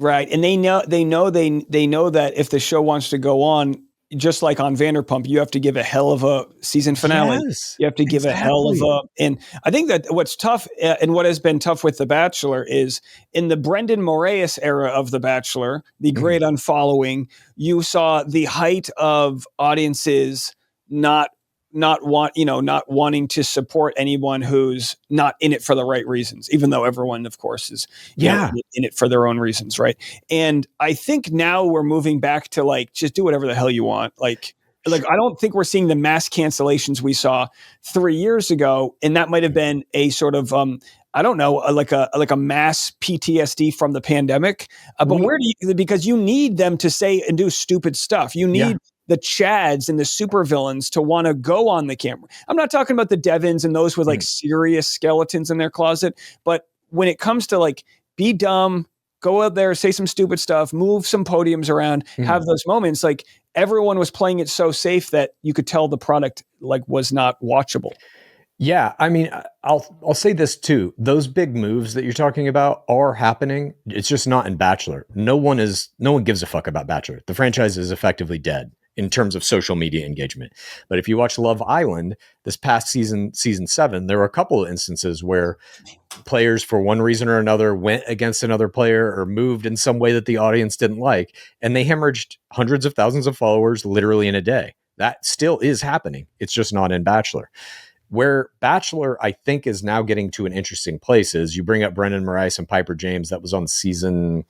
Right. And they know that if the show wants to go on, just like on Vanderpump, you have to give a hell of a season finale. Yes, you have to give a hell of a, and I think that what's tough and what has been tough with The Bachelor is in the Brendan Moraes era of The Bachelor, the great unfollowing, you saw the height of audiences not wanting to support anyone who's not in it for the right reasons, even though everyone, of course, is in it for their own reasons, right? And I think now we're moving back to like just do whatever the hell you want. Like I don't think we're seeing the mass cancellations we saw 3 years ago, and that might have been a sort of I don't know, like a mass PTSD from the pandemic. But because you need them to say and do stupid stuff. You need the Chads and the supervillains to want to go on the camera. I'm not talking about the Devins and those with like serious skeletons in their closet. But when it comes to like, be dumb, go out there, say some stupid stuff, move some podiums around, have those moments, like everyone was playing it so safe that you could tell the product like was not watchable. Yeah, I mean, I'll say this too. Those big moves that you're talking about are happening. It's just not in Bachelor. No one gives a fuck about Bachelor. The franchise is effectively dead in terms of social media engagement. But if you watch Love Island this past season 7, there were a couple of instances where players for one reason or another went against another player or moved in some way that the audience didn't like, and they hemorrhaged hundreds of thousands of followers literally in a day. That still is happening. It's just not in Bachelor. Where Bachelor, I think, is now getting to an interesting place is you bring up Brendan Moraes and Piper James. That was on season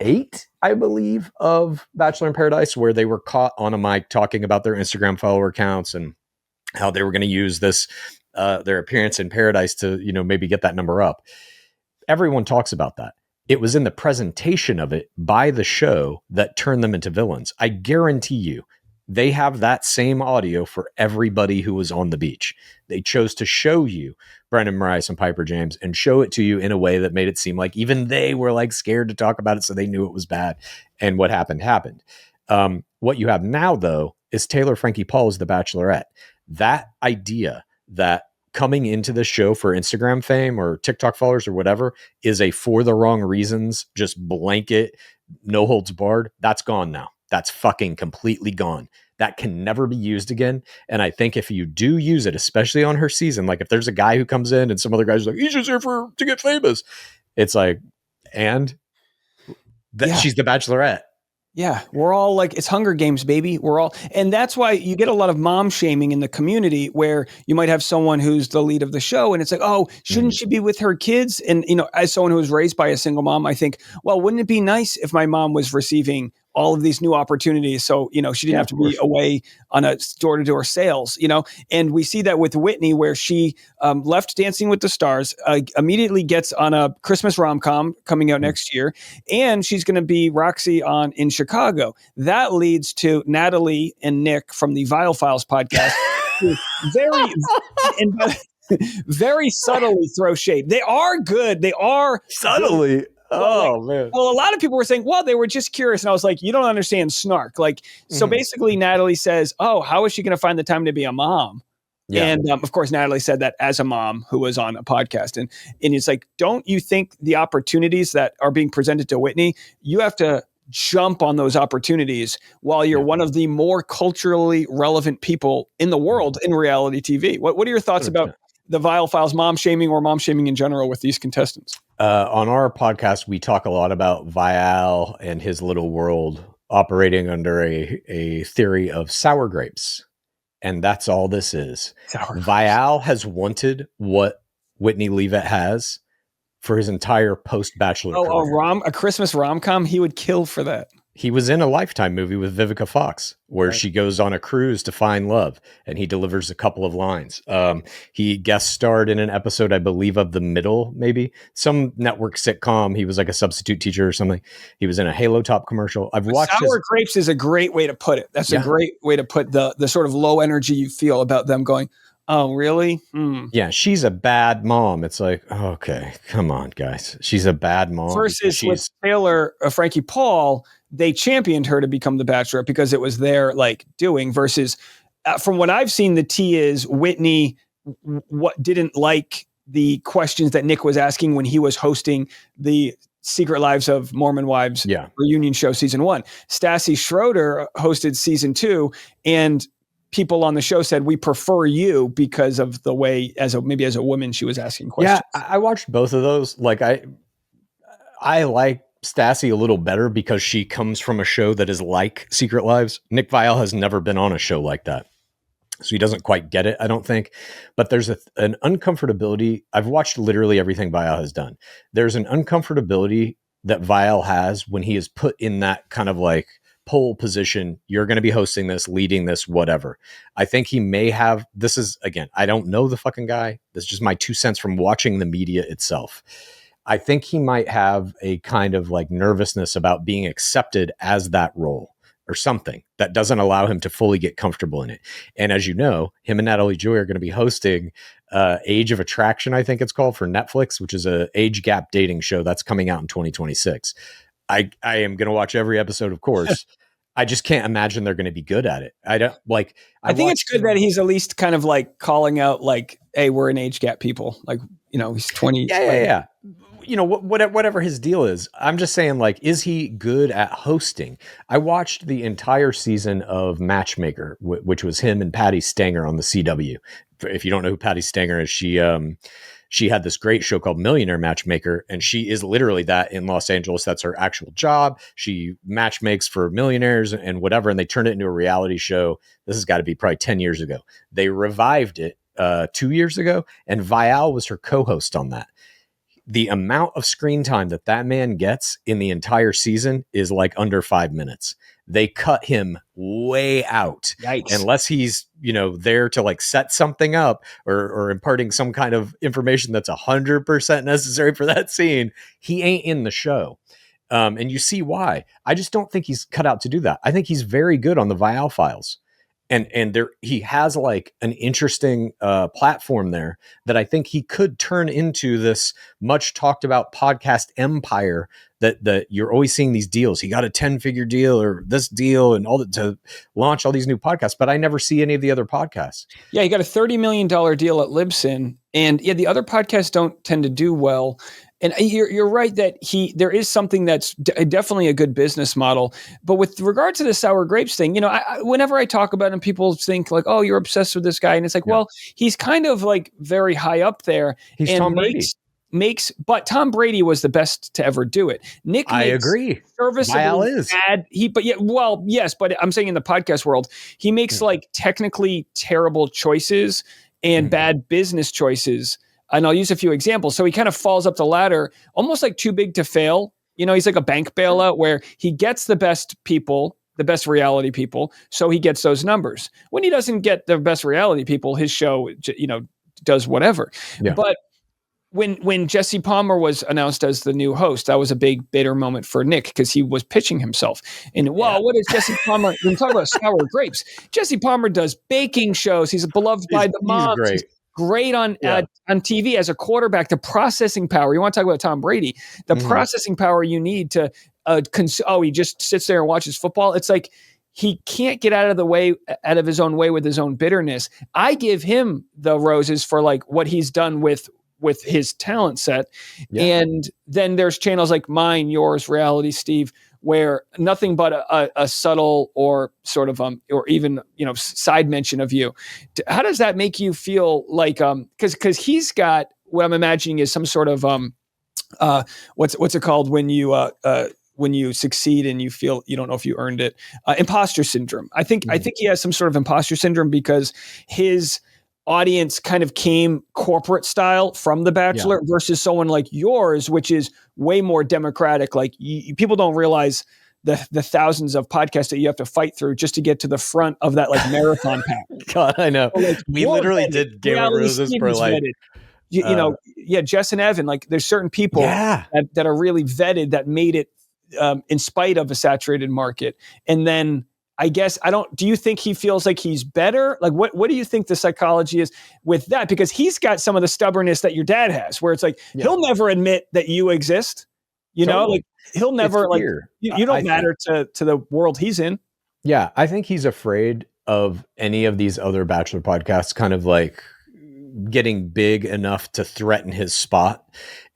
8, I believe, of Bachelor in Paradise, where they were caught on a mic talking about their Instagram follower counts and how they were going to use this, their appearance in Paradise to, maybe get that number up. Everyone talks about that. It was in the presentation of it by the show that turned them into villains. I guarantee you, They have that same audio for everybody who was on the beach. They chose to show you Brendan Marias and Piper James and show it to you in a way that made it seem like even they were like scared to talk about it, so they knew it was bad. And what happened happened. What you have now, though, is Taylor Frankie Paul as the Bachelorette. That idea that coming into the show for Instagram fame or TikTok followers or whatever is a for the wrong reasons, just blanket, no holds barred, that's gone now. That's fucking completely gone. That can never be used again. And I think if you do use it, especially on her season, like if there's a guy who comes in and some other guy's like, he's just here to get famous. It's like, and she's the Bachelorette. Yeah, we're all like, it's Hunger Games, baby. We're all, and that's why you get a lot of mom shaming in the community where you might have someone who's the lead of the show and it's like, oh, shouldn't she be with her kids? And, as someone who was raised by a single mom, I think, well, wouldn't it be nice if my mom was receiving all of these new opportunities? So, she didn't have to be away on a door-to-door sales, and we see that with Whitney where she left Dancing with the Stars, immediately gets on a Christmas rom-com coming out next year, and she's going to be Roxy in Chicago. That leads to Natalie and Nick from the Vile Files podcast very subtly throw shade. They are good. They are subtly. Good. Man. Well, a lot of people were saying, well, they were just curious. And I was like, you don't understand snark. So basically Natalie says, oh, how is she going to find the time to be a mom? Yeah. And of course, Natalie said that as a mom who was on a podcast. And it's like, don't you think the opportunities that are being presented to Whitney, you have to jump on those opportunities while you're one of the more culturally relevant people in the world in reality TV. What are your thoughts about the Vile Files mom shaming or mom shaming in general with these contestants? On our podcast, we talk a lot about Vial and his little world operating under a theory of sour grapes. And that's all this is. Vial has wanted what Whitney Leavitt has for his entire post-Bachelor career. A Christmas rom-com? He would kill for that. He was in a Lifetime movie with Vivica Fox where she goes on a cruise to find love and he delivers a couple of lines. He guest starred in an episode, I believe, of The Middle, maybe some network sitcom. He was like a substitute teacher or something. He was in a Halo Top commercial. I've watched Sour grapes is a great way to put it. That's a great way to put the sort of low energy you feel about them going, oh, really? Yeah, she's a bad mom. It's like, okay, come on, guys. She's a bad mom. Versus with Taylor, Frankie Paul, they championed her to become the Bachelorette because it was their doing. Versus, from what I've seen, the tea is Whitney didn't like the questions that Nick was asking when he was hosting the Secret Lives of Mormon Wives reunion show season 1. Stassi Schroeder hosted season 2, and people on the show said, we prefer you because of the way, as a woman, she was asking questions. Yeah, I watched both of those. I like Stassi a little better because she comes from a show that is like Secret Lives. Nick Vial has never been on a show like that. So he doesn't quite get it, I don't think. But there's an uncomfortability. I've watched literally everything Vial has done. There's an uncomfortability that Vial has when he is put in that kind of pole position. You're going to be hosting this, leading this, whatever. I think he may have, this is, again, I don't know the fucking guy. This is just my 2 cents from watching the media itself. I think he might have a kind of nervousness about being accepted as that role or something that doesn't allow him to fully get comfortable in it. And as you know, him and Natalie Joy are going to be hosting Age of Attraction, I think it's called, for Netflix, which is a age gap dating show that's coming out in 2026. I am going to watch every episode, of course. I just can't imagine they're going to be good at it. I don't like. I think it's good that he's at least kind of calling out, hey, we're an age gap people. He's 20. Yeah. Whatever his deal is. I'm just saying, is he good at hosting? I watched the entire season of Matchmaker, which was him and Patty Stanger on the CW. If you don't know who Patty Stanger is, she had this great show called Millionaire Matchmaker, and she is literally that in Los Angeles. That's her actual job. She matchmakes for millionaires and whatever, and they turned it into a reality show. This has got to be probably 10 years ago. They revived it 2 years ago, and Vial was her co-host on that. The amount of screen time that man gets in the entire season is under 5 minutes. They cut him way out. Yikes. Unless he's, there to set something up or imparting some kind of information that's 100% necessary for that scene. He ain't in the show. And you see why. I just don't think he's cut out to do that. I think he's very good on the Vial Files. And there he has like an interesting platform there that I think he could turn into this much talked about podcast empire that you're always seeing these deals. He got a 10-figure deal or this deal and all that to launch all these new podcasts, but I never see any of the other podcasts. Yeah, he got a $30 million deal at Libsyn, and yeah, the other podcasts don't tend to do well. And you're right that there is something that's definitely a good business model. But with regard to the sour grapes thing, whenever I talk about it, and people think like, "Oh, you're obsessed with this guy," and it's like, well, he's kind of like very high up there. He's and Tom Brady. But Tom Brady was the best to ever do it. Nick, I agree. Serviceably bad. Yes, but I'm saying in the podcast world, he makes like technically terrible choices and bad business choices. And I'll use a few examples. So he kind of falls up the ladder, almost like too big to fail. He's like a bank bailout where he gets the best people, the best reality people. So he gets those numbers. When he doesn't get the best reality people, his show, does whatever. Yeah. But when Jesse Palmer was announced as the new host, that was a big bitter moment for Nick because he was pitching himself. And what is Jesse Palmer? When we talk about sour grapes, Jesse Palmer does baking shows. He's beloved by the moms. He's great on TV as a quarterback. The processing power. You want to talk about Tom Brady? The processing power you need to he just sits there and watches football. It's like he can't get out of his own way with his own bitterness. I give him the roses for like what he's done with his talent set. Yeah. And then there's channels like mine, yours, Reality Steve, where nothing but a subtle or sort of or even side mention of you. How does that make you feel? Like because he's got what I'm imagining is some sort of what's it called when you succeed and you feel you don't know if you earned it, imposter syndrome. I think he has some sort of imposter syndrome because his audience kind of came corporate style from The Bachelor versus someone like yours, which is way more democratic. Like people don't realize the thousands of podcasts that you have to fight through just to get to the front of that like marathon pack. God, I know. So, like, we literally did Game of Roses for like, Jess and Evan, like there's certain people that are really vetted that made it in spite of a saturated market. And then I guess do you think he feels like he's better? Like what do you think the psychology is with that? Because he's got some of the stubbornness that your dad has, where it's like, he'll never admit that you exist, like he'll never like, you don't matter to the world he's in. Yeah. I think he's afraid of any of these other Bachelor podcasts kind of like getting big enough to threaten his spot.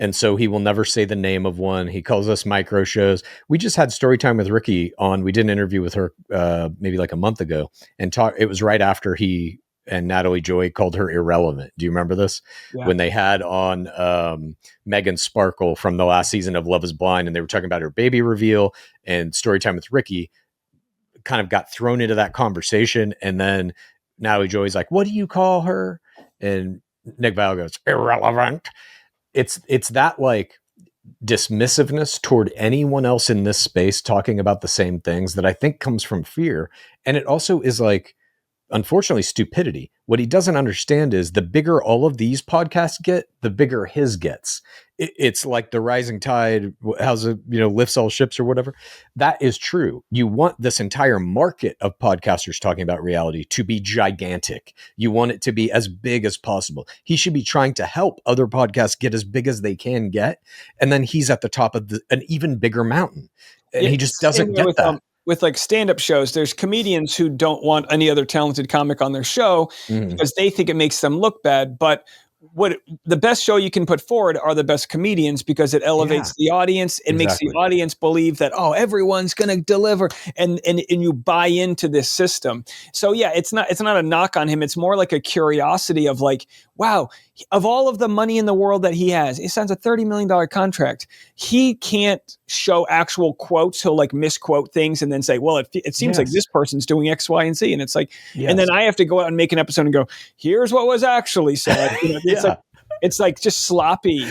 And so he will never say the name of one. He calls us micro shows. We just had Storytime with Ricky on. We did an interview with her maybe like a month ago and it was right after he and Natalie Joy called her irrelevant. Do you remember this? Yeah. When they had on Megan Sparkle from the last season of Love is Blind, and they were talking about her baby reveal, and Storytime with Ricky kind of got thrown into that conversation. And then Natalie Joy's like, what do you call her? And Nick Vial goes, irrelevant. It's that like dismissiveness toward anyone else in this space talking about the same things that I think comes from fear. And it also is like, unfortunately, stupidity. What he doesn't understand is the bigger all of these podcasts get, the bigger his gets. It's like the rising tide, lifts all ships or whatever. That is true. You want this entire market of podcasters talking about reality to be gigantic. You want it to be as big as possible. He should be trying to help other podcasts get as big as they can get. And then he's at the top of an even bigger mountain. And he just doesn't get that. With like stand-up shows, there's comedians who don't want any other talented comic on their show because they think it makes them look bad. But the best show you can put forward are the best comedians because it elevates the audience. It makes the audience believe that, everyone's going to deliver and you buy into this system. So it's not a knock on him. It's more like a curiosity of like, wow, of all of the money in the world that he has, he signs a $30 million contract. He can't show actual quotes. He'll like misquote things and then say, well, it seems like this person's doing X, Y, and Z. And it's like, and then I have to go out and make an episode and go, here's what was actually said. It's like just sloppy.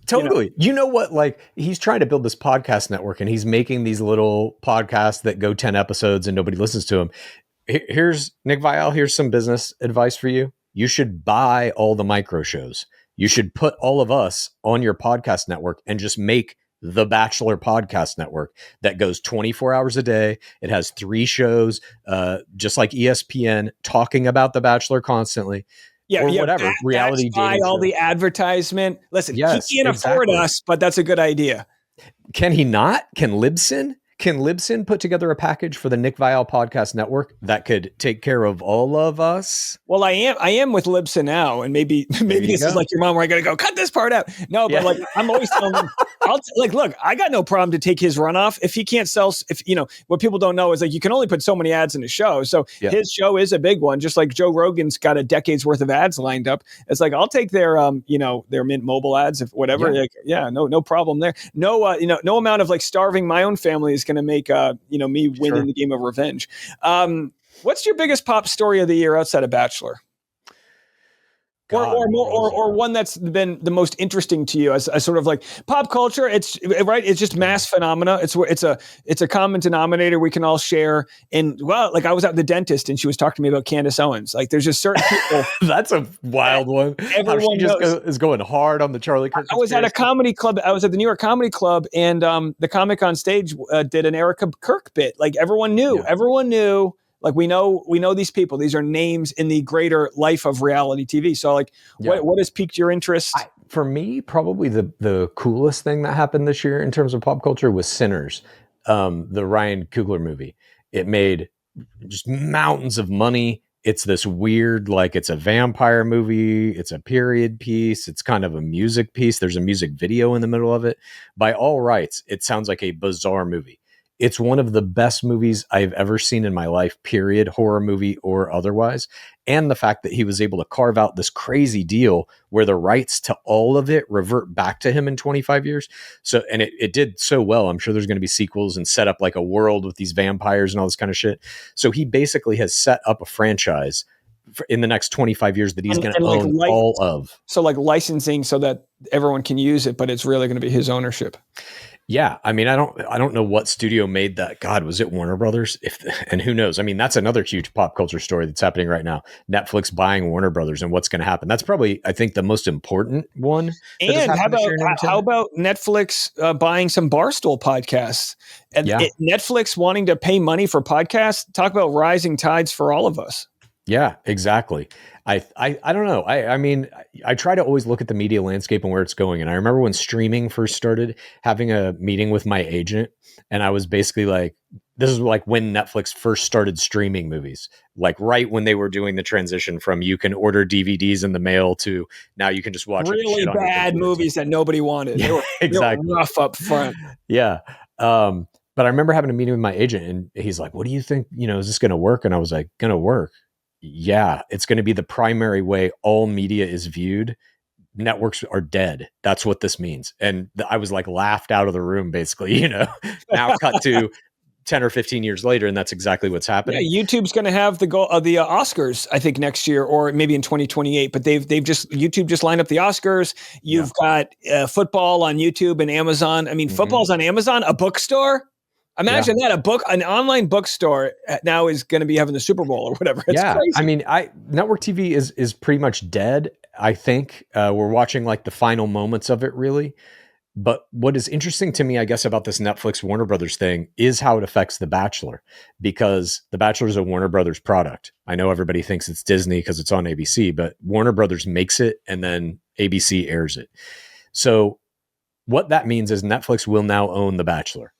Totally. You know what? Like he's trying to build this podcast network and he's making these little podcasts that go 10 episodes and nobody listens to him. Here's Nick Vial. Here's some business advice for you. You should buy all the micro shows. You should put all of us on your podcast network and just make the Bachelor podcast network that goes 24 hours a day. It has 3 shows, just like ESPN, talking about the Bachelor constantly, or whatever reality buy dating all show. the advertisement. Listen, Yes, he can't afford us, but that's a good idea. Can he not? Can Libsyn? Can Libsyn put together a package for the Nick Vial Podcast Network that could take care of all of us? Well, I am with Libsyn now, and maybe this is like your mom, where I got to go cut this part out. No, but like I'm always telling them, look, I got no problem to take his runoff if he can't sell. If what people don't know is like you can only put so many ads in a show, so his show is a big one. Just like Joe Rogan's got a decade's worth of ads lined up. It's like I'll take their their Mint Mobile ads, if whatever. No problem there. No amount of like starving my own family is going to make me win in the game of revenge. What's your biggest pop story of the year outside of Bachelor? Or one that's been the most interesting to you as sort of like pop culture? It's right. It's just mass phenomena. It's a common denominator we can all share. And like I was at the dentist and she was talking to me about Candace Owens. Like there's just certain people. That's a wild one. Everyone is going hard on the Charlie Kirk. I was at a comedy club. I was at the New York Comedy Club, and the comic on stage did an Erica Kirk bit. Like everyone knew. Everyone knew. Like we know these people. These are names in the greater life of reality TV. So like, what has piqued your interest? For me, probably the coolest thing that happened this year in terms of pop culture was Sinners, the Ryan Coogler movie. It made just mountains of money. It's this weird, like it's a vampire movie. It's a period piece. It's kind of a music piece. There's a music video in the middle of it. By all rights, it sounds like a bizarre movie. It's one of the best movies I've ever seen in my life, period, horror movie or otherwise. And the fact that he was able to carve out this crazy deal where the rights to all of it revert back to him in 25 years. So, and it did so well. I'm sure there's going to be sequels and set up like a world with these vampires and all this kind of shit. So he basically has set up a franchise in the next 25 years that he's going to own all of. So like licensing so that everyone can use it, but it's really going to be his ownership. Yeah, I mean, I don't know what studio made that. God, was it Warner Brothers? And who knows? I mean, that's another huge pop culture story that's happening right now. Netflix buying Warner Brothers and what's going to happen. That's probably, I think, the most important one. And how about Netflix buying some Barstool podcasts? And Netflix wanting to pay money for podcasts. Talk about rising tides for all of us. Yeah, exactly. I don't know. I mean, I try to always look at the media landscape and where it's going. And I remember when streaming first started, having a meeting with my agent, and I was basically like, this is like when Netflix first started streaming movies, like right when they were doing the transition from you can order DVDs in the mail to now you can just watch really bad movies that nobody wanted. They were, exactly. They were rough up front. Yeah. But I remember having a meeting with my agent and he's like, what do you think, is this going to work? And I was like, going to work. Yeah, it's going to be the primary way all media is viewed. Networks are dead. That's what this means. And I was like laughed out of the room, basically, now cut to 10 or 15 years later. And that's exactly what's happening. Yeah, YouTube's going to have the Oscars, I think next year, or maybe in 2028, but YouTube just lined up the Oscars. You've got football on YouTube and Amazon. I mean, football's on Amazon, a bookstore. Imagine that an online bookstore now is going to be having the Super Bowl or whatever. It's crazy. I mean, network TV is pretty much dead. I think we're watching like the final moments of it, really. But what is interesting to me, I guess, about this Netflix Warner Brothers thing is how it affects The Bachelor, because The Bachelor is a Warner Brothers product. I know everybody thinks it's Disney because it's on ABC, but Warner Brothers makes it and then ABC airs it. So what that means is Netflix will now own The Bachelor.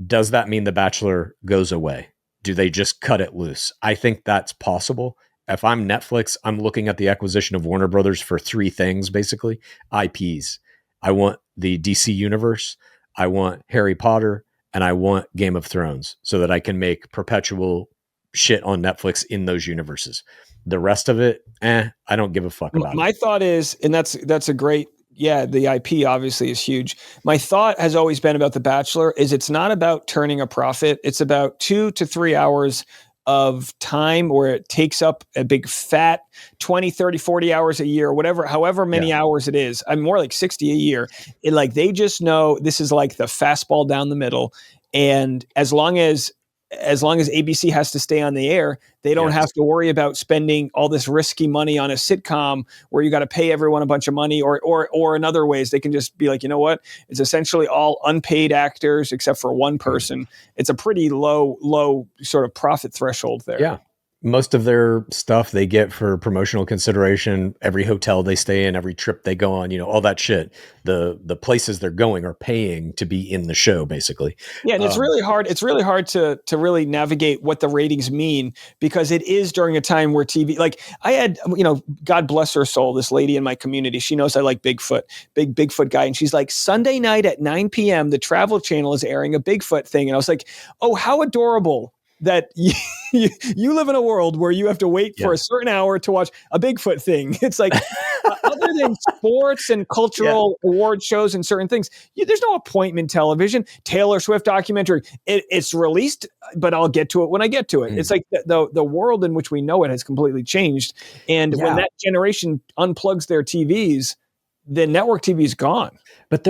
Does that mean The Bachelor goes away? Do they just cut it loose? I think that's possible. If I'm Netflix, I'm looking at the acquisition of Warner Brothers for 3 things, basically. IPs. I want the DC universe, I want Harry Potter, and I want Game of Thrones so that I can make perpetual shit on Netflix in those universes. The rest of it, I don't give a fuck about it. My thought is, and that's a great, the IP obviously is huge. My thought has always been about The Bachelor is it's not about turning a profit. It's about 2 to 3 hours of time where it takes up a big fat 20, 30, 40 hours a year, whatever, however many hours it is. I'm more like 60 a year. They just know this is like the fastball down the middle. And as long as as long as ABC has to stay on the air, they don't have to worry about spending all this risky money on a sitcom where you got to pay everyone a bunch of money, or in other ways they can just be like, you know what? It's essentially all unpaid actors except for one person. It's a pretty low sort of profit threshold there. Yeah. Most of their stuff they get for promotional consideration, every hotel they stay in, every trip they go on, you know, all that shit. The places they're going are paying to be in the show, basically. Yeah, and it's really hard. It's really hard to really navigate what the ratings mean, because it is during a time where TV, like I had, you know, God bless her soul, this lady in my community. She knows I like Bigfoot, big Bigfoot guy, and she's like, Sunday night at 9 p.m. the Travel Channel is airing a Bigfoot thing, and I was like, oh, how adorable that you live in a world where you have to wait for a certain hour to watch a Bigfoot thing. It's like, other than sports and cultural award shows and certain things, there's no appointment television. Taylor Swift documentary, it's released, but I'll get to it when I get to it. It's like the world in which we know it has completely changed. And when that generation unplugs their TVs, the network TV is gone. But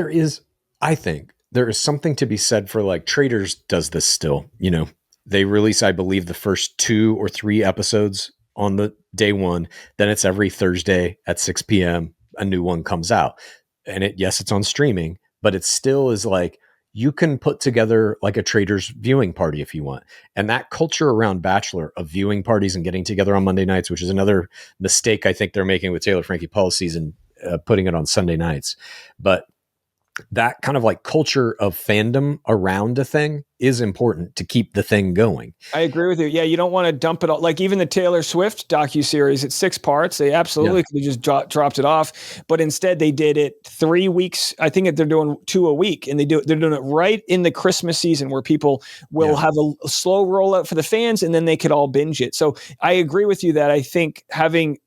I think there is something to be said for, like, Traders does this still, you know. They release, I believe, the first 2 or 3 episodes on the day one. Then it's every Thursday at 6 p.m. a new one comes out. And it's on streaming, but it still is like, you can put together like a Traders viewing party if you want. And that culture around Bachelor of viewing parties and getting together on Monday nights, which is another mistake I think they're making with Taylor Frankie Paul's season, putting it on Sunday nights. But that kind of like culture of fandom around a thing is important to keep the thing going. I agree with you. Yeah, you don't want to dump it all. Like even the Taylor Swift docuseries, it's 6 parts. They absolutely could have just dropped it off, but instead they did it 3 weeks. I think they're doing 2 a week, and they're doing it right in the Christmas season where people will have a slow rollout for the fans, and then they could all binge it. So I agree with you that I think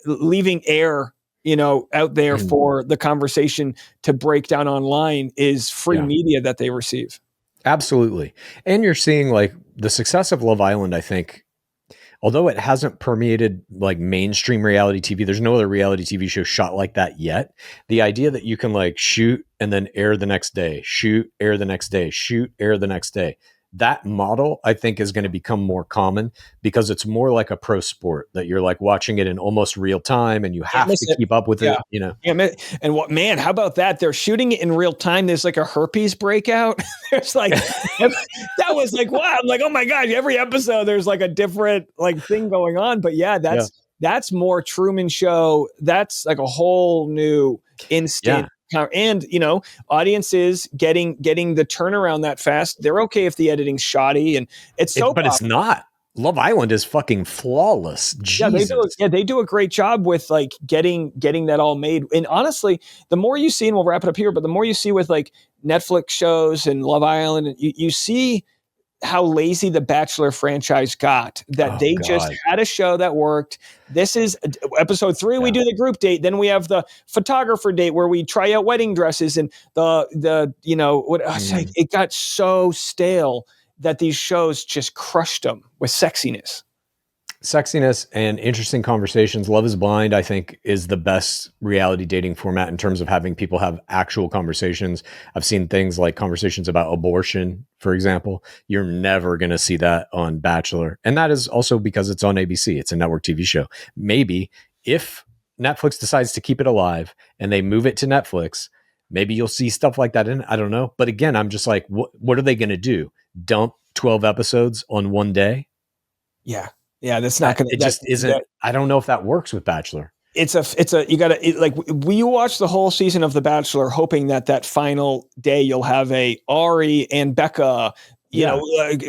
leaving air, you know, out there for the conversation to break down online is free media that they receive. Absolutely. And you're seeing like the success of Love Island, I think, although it hasn't permeated like mainstream reality TV, there's no other reality TV show shot like that yet. The idea that you can like shoot and then air the next day, shoot, air the next day, shoot, air the next day. That model, I think, is going to become more common because it's more like a pro sport that you're like watching it in almost real time and you have to keep up with it, you know? Yeah, and what, man, how about that? They're shooting it in real time. There's like a herpes breakout. There's like, that was like, wow. I'm like, oh my God, every episode there's like a different like thing going on. But that's more Truman Show. That's like a whole new instant. And, you know, audiences getting the turnaround that fast. They're okay if the editing's shoddy, and but it's not. Love Island is fucking flawless. Jesus. They do a great job with like getting that all made. And honestly, the more you see, and we'll wrap it up here, but the more you see with like Netflix shows and Love Island, you see how lazy the Bachelor franchise got, that just had a show that worked. This is episode 3. We do the group date. Then we have the photographer date where we try out wedding dresses, and the you know, what it got so stale that these shows just crushed them with sexiness and interesting conversations. Love is Blind, I think, is the best reality dating format in terms of having people have actual conversations. I've seen things like conversations about abortion, for example. You're never going to see that on Bachelor. And that is also because it's on ABC. It's a network TV show. Maybe if Netflix decides to keep it alive and they move it to Netflix, maybe you'll see stuff like that in it. I don't know. But again, I'm just like, what are they going to do? Dump 12 episodes on one day? Yeah, that's not going to. It just isn't. I don't know if that works with Bachelor. You got to like. You watch the whole season of The Bachelor, hoping that final day you'll have a Ari and Becca, you know,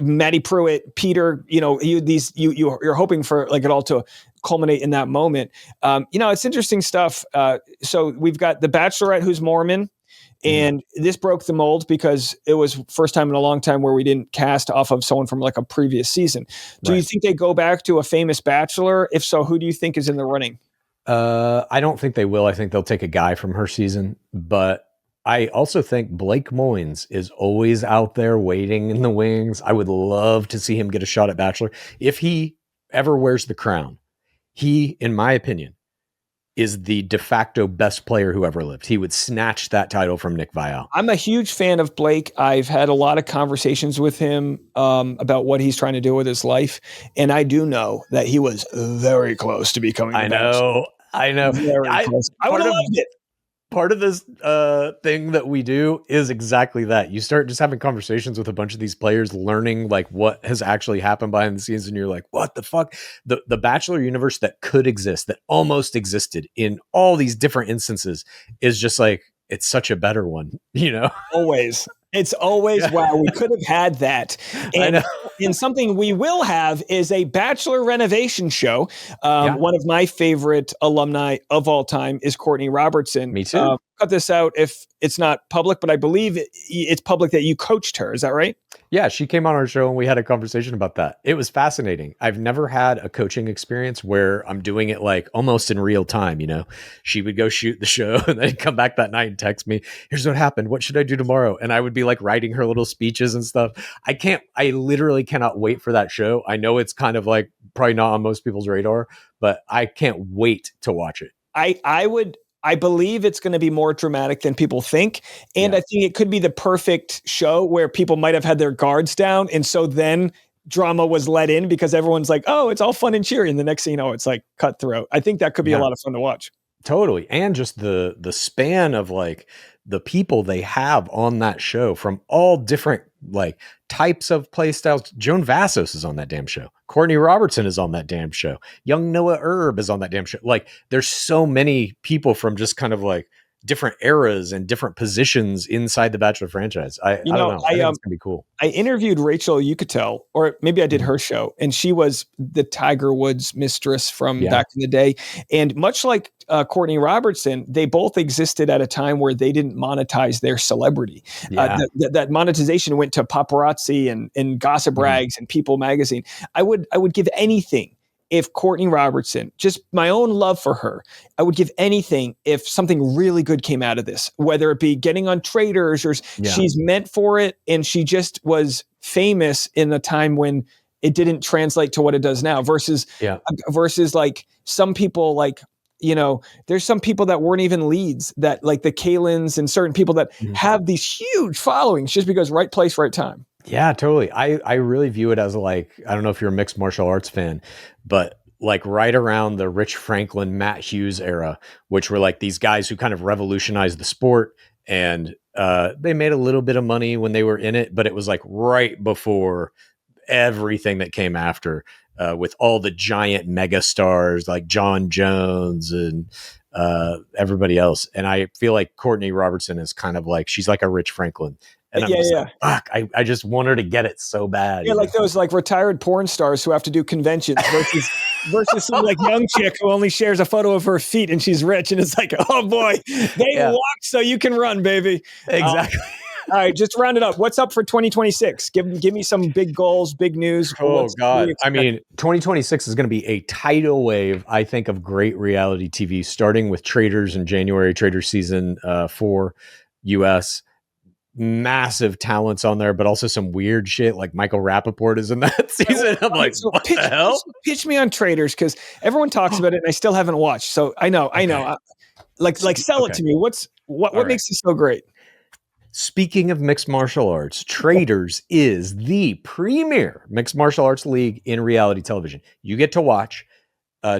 Maddie Pruitt, Peter. You know, you're hoping for like it all to culminate in that moment. You know, it's interesting stuff. So we've got the Bachelorette who's Mormon. And this broke the mold because it was first time in a long time where we didn't cast off of someone from like a previous season. Do you think they go back to a famous Bachelor? If so, who do you think is in the running? I don't think they will. I think they'll take a guy from her season. But I also think Blake Moynes is always out there waiting in the wings. I would love to see him get a shot at Bachelor. If he ever wears the crown, he, in my opinion, is the de facto best player who ever lived. He would snatch that title from Nick Viall. I'm a huge fan of Blake. I've had a lot of conversations with him about what he's trying to do with his life. And I do know that he was very close to becoming the Bachelor. I know. Very close. I would have loved it. Part of this thing that we do is exactly that. You start just having conversations with a bunch of these players, learning like what has actually happened behind the scenes, and you're like, what the fuck? The Bachelor universe that could exist, that almost existed in all these different instances, is just like, it's such a better one, you know? Always. It's always, wow, we could have had that. And something we will have is a Bachelor renovation show. One of my favorite alumni of all time is Courtney Robertson. Me too. Cut this out if it's not public, but I believe it's public that you coached her. Is that right? Yeah, she came on our show and we had a conversation about that. It was fascinating. I've never had a coaching experience where I'm doing it like almost in real time, you know. She would go shoot the show and then come back that night and text me, here's what happened. What should I do tomorrow? And I would be like writing her little speeches and stuff. I literally cannot wait for that show. I know it's kind of like probably not on most people's radar, but I can't wait to watch it. I believe it's going to be more dramatic than people think. And I think it could be the perfect show where people might have had their guards down. And so then drama was let in because everyone's like, oh, it's all fun and cheery. And the next thing you know, it's like cutthroat. I think that could be a lot of fun to watch. Totally. And just the span of like the people they have on that show from all different like types of play styles. Joan Vassos is on that damn show. Courtney Robertson is on that damn show. Young Noah Erb is on that damn show. Like there's so many people from just kind of like different eras and different positions inside the Bachelor franchise. I don't know. I think it's gonna be cool. I interviewed Rachel Yucatel, or maybe I did her show, and she was the Tiger Woods mistress from back in the day. And much like Courtney Robertson, they both existed at a time where they didn't monetize their celebrity. That monetization went to paparazzi and gossip rags and People magazine. I would give anything if Courtney Robertson, just my own love for her, I would give anything if something really good came out of this, whether it be getting on Traders or she's meant for it. And she just was famous in a time when it didn't translate to what it does now versus like some people like, you know, there's some people that weren't even leads that like the Kalins and certain people that have these huge followings just because right place, right time. Yeah, totally. I really view it as like, I don't know if you're a mixed martial arts fan, but like right around the Rich Franklin, Matt Hughes era, which were like these guys who kind of revolutionized the sport, and they made a little bit of money when they were in it, but it was like right before everything that came after with all the giant mega stars like John Jones and everybody else. And I feel like Courtney Robertson is kind of like, she's like a Rich Franklin. And I'm just like, fuck, I just want her to get it so bad. Yeah, like those like retired porn stars who have to do conventions versus some like young chick who only shares a photo of her feet and she's rich. And it's like, oh boy, they walk so you can run, baby. Exactly. All right, just to round it up. What's up for 2026? Give me some big goals, big news. Oh God. I mean, 2026 is going to be a tidal wave, I think, of great reality TV, starting with Traders in January, Traders season 4 US. Massive talents on there, but also some weird shit like Michael Rappaport is in that season. I'm like, what the hell? Pitch me on Traders because everyone talks about it and I still haven't watched. So I know. Like sell it to me. What makes it so great? Speaking of mixed martial arts, Traders is the premier mixed martial arts league in reality television. You get to watch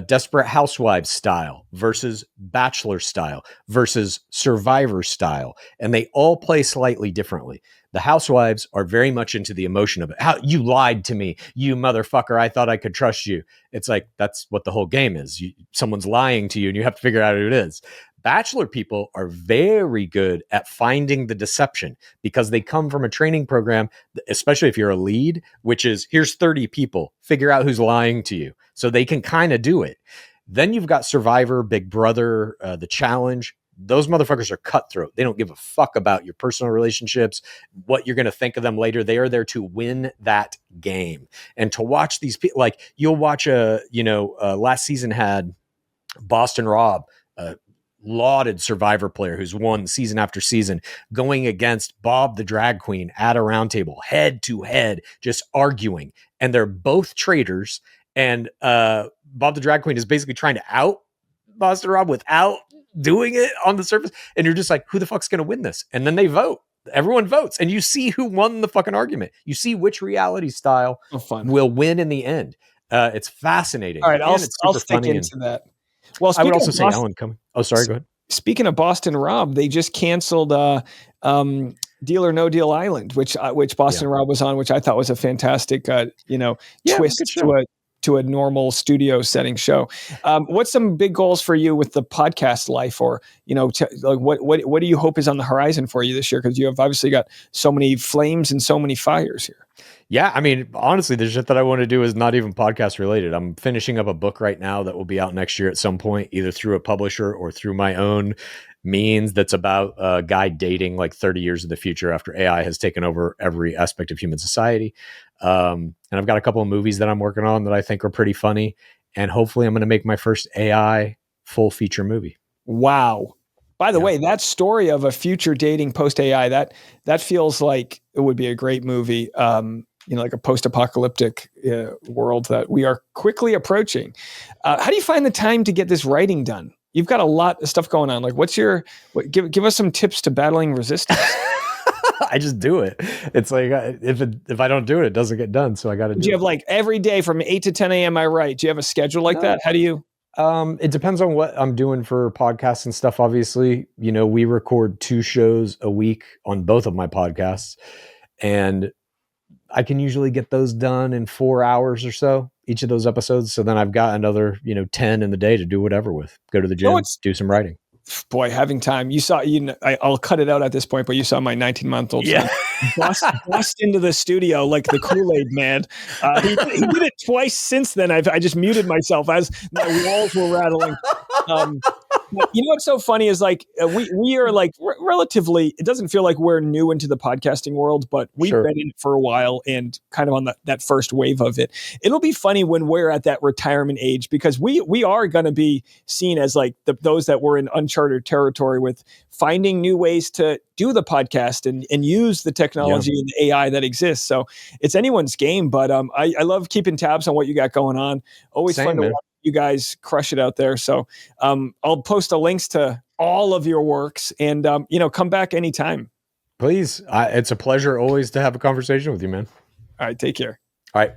Desperate Housewives style versus Bachelor style versus Survivor style. And they all play slightly differently. The Housewives are very much into the emotion of it. How you lied to me, you motherfucker. I thought I could trust you. It's like, that's what the whole game is. Someone's lying to you and you have to figure out who it is. Bachelor people are very good at finding the deception because they come from a training program, especially if you're a lead, which is here's 30 people, figure out who's lying to you. So they can kind of do it. Then you've got Survivor, Big Brother, The Challenge. Those motherfuckers are cutthroat. They don't give a fuck about your personal relationships, what you're going to think of them later. They are there to win that game. And to watch these people, like you'll watch last season had Boston Rob, lauded Survivor player who's won season after season, going against Bob the drag queen at a round table, head to head, just arguing. And they're both traders. And Bob the drag queen is basically trying to out Boston Rob without doing it on the surface. And you're just like, who the fuck's going to win this? And then they vote. Everyone votes, and you see who won the fucking argument. You see which reality style will win in the end. It's fascinating. All right, I'll stick funny into that. Well, I would also say Ellen coming. Oh, sorry, go ahead. Speaking of Boston Rob, they just canceled Deal or No Deal Island, which Boston Rob was on, which I thought was a fantastic, twist to a normal studio setting show. What's some big goals for you with the podcast life, or what do you hope is on the horizon for you this year? Because you have obviously got so many flames and so many fires here. Yeah, I mean, honestly, the shit that I want to do is not even podcast related. I'm finishing up a book right now that will be out next year at some point, either through a publisher or through my own means. That's about a guy dating like 30 years in the future after AI has taken over every aspect of human society. And I've got a couple of movies that I'm working on that I think are pretty funny. And hopefully I'm going to make my first AI full feature movie. Wow. By the way, that story of a future dating post AI, that feels like it would be a great movie. Like a post-apocalyptic world that we are quickly approaching. How do you find the time to get this writing done? You've got a lot of stuff going on. Like, give us some tips to battling resistance. I just do it. It's like, if I don't do it, it doesn't get done. So I got to do it. Do you have like every day from 8 to 10 a.m. I write? Do you have a schedule like that? How do you? It depends on what I'm doing for podcasts and stuff. Obviously, we record 2 shows a week on both of my podcasts, and I can usually get those done in 4 hours or so, each of those episodes. So then I've got another, 10 in the day to do whatever with. Go to the gym, do some writing. Boy, having time. You saw, I'll cut it out at this point, but you saw my 19-month-old son bust into the studio like the Kool-Aid man. He did it twice since then. I just muted myself as my walls were rattling. What's so funny is like we are like relatively. It doesn't feel like we're new into the podcasting world, but we've been in it for a while and kind of on that first wave of it. It'll be funny when we're at that retirement age, because we are going to be seen as like those that were in uncharted territory with finding new ways to do the podcast and use the technology and the AI that exists. So it's anyone's game, but I love keeping tabs on what you got going on. Always fun to watch you guys crush it out there. So I'll post the links to all of your works, and come back anytime. Please. It's a pleasure always to have a conversation with you, man. All right. Take care. All right.